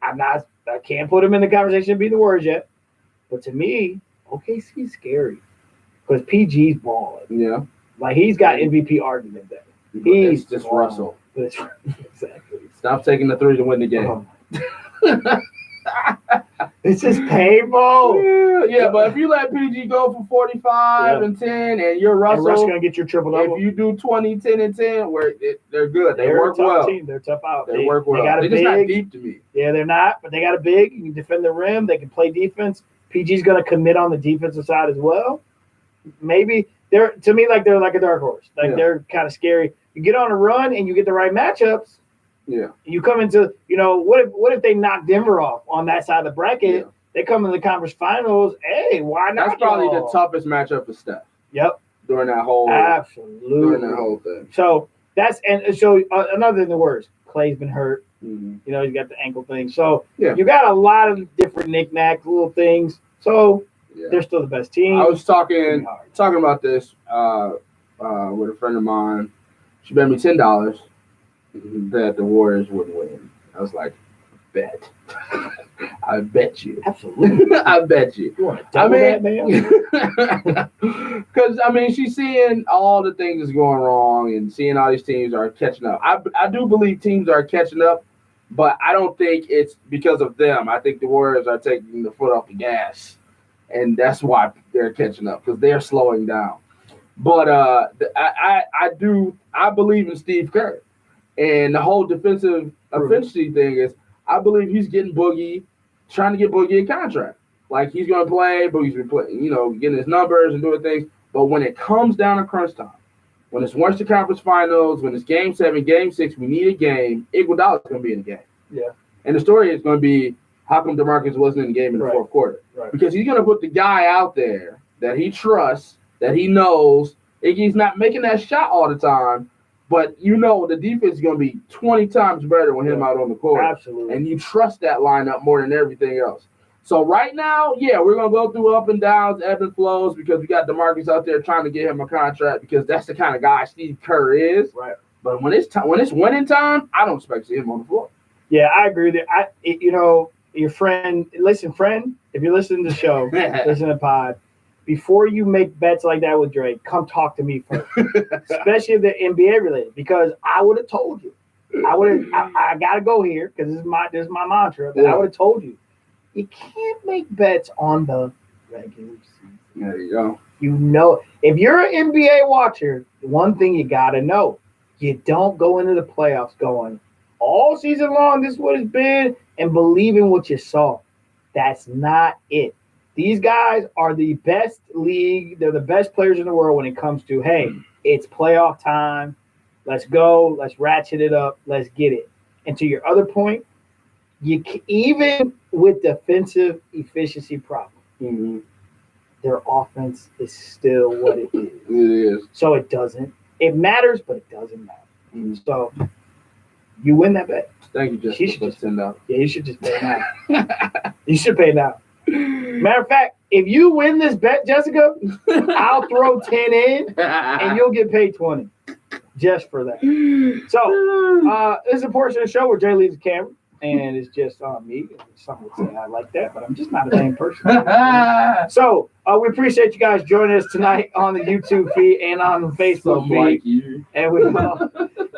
[SPEAKER 2] I can't put them in the conversation of being the Warriors yet, but to me, OKC is scary because PG's balling.
[SPEAKER 1] Yeah.
[SPEAKER 2] Like he's got MVP argument there.
[SPEAKER 1] It's just
[SPEAKER 2] balling.
[SPEAKER 1] Russell.
[SPEAKER 2] But it's exactly.
[SPEAKER 1] Stop taking the 3 to win the game.
[SPEAKER 2] It's just painful.
[SPEAKER 1] Yeah, but if you let PG go for 45 and 10, and you're
[SPEAKER 2] And Russ
[SPEAKER 1] Russell,
[SPEAKER 2] gonna get your triple double.
[SPEAKER 1] if you do 20, 10, and 10, they're good. They
[SPEAKER 2] They're
[SPEAKER 1] work
[SPEAKER 2] a tough
[SPEAKER 1] well.
[SPEAKER 2] team. They're tough out.
[SPEAKER 1] They work well.
[SPEAKER 2] They got a
[SPEAKER 1] They're just not
[SPEAKER 2] big.
[SPEAKER 1] deep to me.
[SPEAKER 2] Yeah, they're not, but they got a big. You can defend the rim. They can play defense. PG's gonna commit on the defensive side as well. Maybe they're like a dark horse. Like they're kind of scary. You get on a run and you get the right matchups.
[SPEAKER 1] Yeah.
[SPEAKER 2] You come into, what if they knock Denver off on that side of the bracket?
[SPEAKER 1] Yeah.
[SPEAKER 2] They come in the conference finals. Hey, why not?
[SPEAKER 1] That's probably the toughest matchup for Steph
[SPEAKER 2] Yep,
[SPEAKER 1] during that whole
[SPEAKER 2] absolutely.
[SPEAKER 1] thing.
[SPEAKER 2] So another thing, the worst. Clay's been hurt.
[SPEAKER 1] Mhm.
[SPEAKER 2] He's got the ankle thing. So
[SPEAKER 1] Yeah.
[SPEAKER 2] you got a lot of different knickknacks, little things. So
[SPEAKER 1] Yeah.
[SPEAKER 2] they're still the best team.
[SPEAKER 1] I was talking
[SPEAKER 2] Hard.
[SPEAKER 1] about this with a friend of mine. She bet me $10 that the Warriors wouldn't win. I was like, bet. I bet you.
[SPEAKER 2] Absolutely.
[SPEAKER 1] I bet you.
[SPEAKER 2] You want to double that, man?
[SPEAKER 1] Because she's seeing all the things that's going wrong and seeing all these teams are catching up. I do believe teams are catching up, but I don't think it's because of them. I think the Warriors are taking the foot off the gas, and that's why they're catching up because they're slowing down. But I believe in Steve Kerr, and the whole defensive efficiency thing is I believe he's getting Boogie, trying to get Boogie a contract. like he's going to play, but he's been playing, getting his numbers and doing things. But when it comes down to crunch time, when it's Western Conference Finals, when it's Game 7, Game 6, we need a game. Iguodala's going to be in the game.
[SPEAKER 2] Yeah.
[SPEAKER 1] And the story is going to be how come DeMarcus wasn't in the game in the fourth quarter?
[SPEAKER 2] Right.
[SPEAKER 1] Because he's going to put the guy out there that he trusts, that he knows. He's not making that shot all the time, but the defense is going to be 20 times better with him out on the court.
[SPEAKER 2] Absolutely.
[SPEAKER 1] And you trust that lineup more than everything else. So right now, we're going to go through up and downs, ebb and flows, because we got DeMarcus out there trying to get him a contract because that's the kind of guy Steve Kerr is.
[SPEAKER 2] Right.
[SPEAKER 1] But when it's winning time, I don't expect to see him on the floor.
[SPEAKER 2] Yeah, I agree with it. Your friend, if you're listening to the show, listen to the pod, before you make bets like that with Drake, come talk to me first, especially if they're NBA related, because I would have told you. I got to go here because this is my mantra, but I would have told you. You can't make bets on the regular season.
[SPEAKER 1] There you go.
[SPEAKER 2] If you're an NBA watcher, one thing you got to know, you don't go into the playoffs going, all season long, this is what it's been, and believing what you saw. That's not it. These guys are the best league. They're the best players in the world when it comes to, hey, it's playoff time. Let's go. Let's ratchet it up. Let's get it. And to your other point, even with defensive efficiency problems, their offense is still what it is.
[SPEAKER 1] It is.
[SPEAKER 2] So it matters, but it doesn't matter. So you win that bet.
[SPEAKER 1] Thank you, Jessica.
[SPEAKER 2] You should just
[SPEAKER 1] send out.
[SPEAKER 2] Yeah, you should just pay now. You should pay now. Matter of fact, if you win this bet, Jessica, I'll throw 10 in and you'll get paid 20 just for that. So this is a portion of the show where Jay leaves the camera and it's just on me. Some would say I like that, but I'm just not a lame person. So we appreciate you guys joining us tonight on the YouTube feed and on the Facebook feed.
[SPEAKER 1] Like you.
[SPEAKER 2] And we,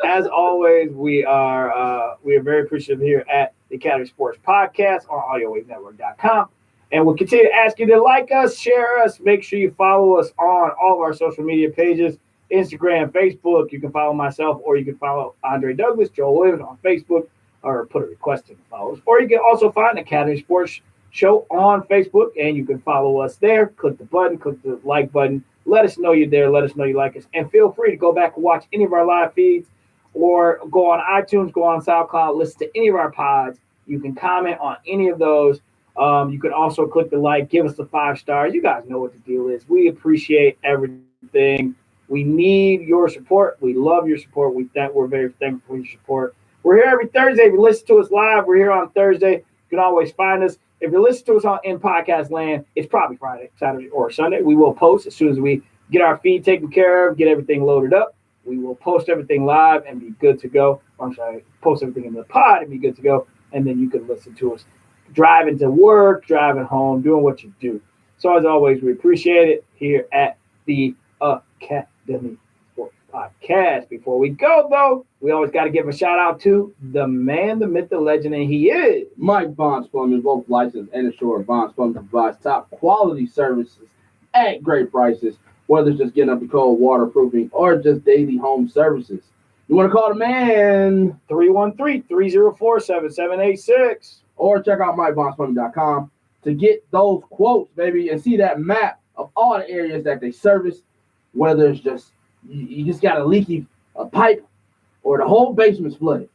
[SPEAKER 2] as always, we are very appreciative here at the Academy Sports Podcast on AudioWaveNetwork.com. And we'll continue to ask you to like us, share us, make sure you follow us on all of our social media pages, Instagram, Facebook. You can follow myself, or you can follow Andre Douglas, Joel Williams on Facebook, or put a request in the follows. Or you can also find Academy Sports Show on Facebook, and you can follow us there. Click the button, click the like button. Let us know you're there. Let us know you like us. And feel free to go back and watch any of our live feeds, or go on iTunes, go on SoundCloud, listen to any of our pods. You can comment on any of those. You can also click the like, give us the 5 stars. You guys know what the deal is. We appreciate everything. We need your support. We love your support. We're very thankful for your support. We're here every Thursday. If you listen to us live, we're here on Thursday. You can always find us. If you listen to us in podcast land, it's probably Friday, Saturday, or Sunday. We will post as soon as we get our feed taken care of, get everything loaded up. We will post everything live and be good to go. I'm sorry, post everything in the pod and be good to go. And then you can listen to us driving to work, driving home, doing what you do. So as always, we appreciate it here at the Academy Sports Podcast. Before we go, though, we always got to give a shout out to the man, the myth, the legend, and he is
[SPEAKER 1] Mike Bonds Plumbing, both licensed and insured. Bonds Plumbing provides top quality services at great prices, whether it's just getting up to cold waterproofing or just daily home services. You want to call the man?
[SPEAKER 2] 313-304-7786.
[SPEAKER 1] Or check out MikeBondsPlumbing.com to get those quotes, baby, and see that map of all the areas that they service, whether it's just you just got a leaky pipe or the whole basement's flooded.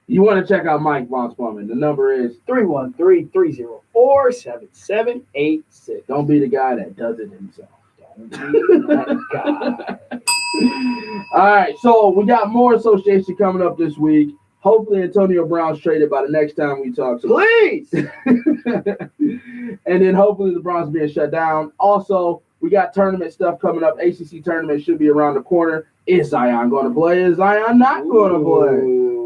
[SPEAKER 1] You want to check out Mike Bonds Plumbing. The number is
[SPEAKER 2] 313-304-7786.
[SPEAKER 1] Don't be the guy that does it himself.
[SPEAKER 2] Don't be that guy.
[SPEAKER 1] All right, so we got more association coming up this week. Hopefully Antonio Brown's traded by the next time we talk. So
[SPEAKER 2] Please!
[SPEAKER 1] And then hopefully the Browns being shut down. Also, we got tournament stuff coming up. ACC tournament should be around the corner. Is Zion going to play? Is Zion not going to play?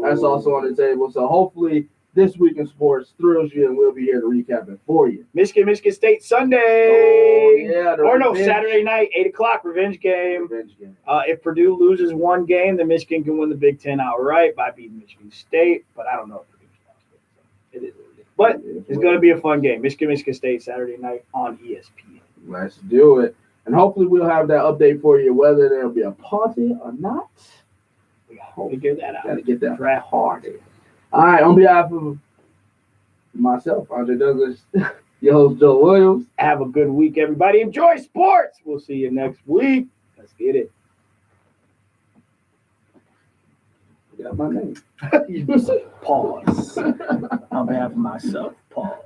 [SPEAKER 1] That's also on the table. So hopefully this week in sports thrills you, and we'll be here to recap it for you.
[SPEAKER 2] Michigan State Sunday.
[SPEAKER 1] Oh, yeah.
[SPEAKER 2] Saturday night, 8 o'clock, revenge game. If Purdue loses one game, then Michigan can win the Big Ten outright by beating Michigan State. But I don't know if Purdue's lost it. So it is what it is. But it's going to be a fun game. Michigan State Saturday night on ESPN.
[SPEAKER 1] Let's do it. And hopefully we'll have that update for you, whether there'll be a party or not.
[SPEAKER 2] We got to figure that out.
[SPEAKER 1] Got to get that
[SPEAKER 2] Draft
[SPEAKER 1] party. All right, on behalf of myself, Andre Douglas, Your host, Joe Williams.
[SPEAKER 2] Have a good week, everybody. Enjoy sports. We'll see you next week. Let's get it.
[SPEAKER 1] Got my name.
[SPEAKER 2] Pause. On behalf of myself, pause.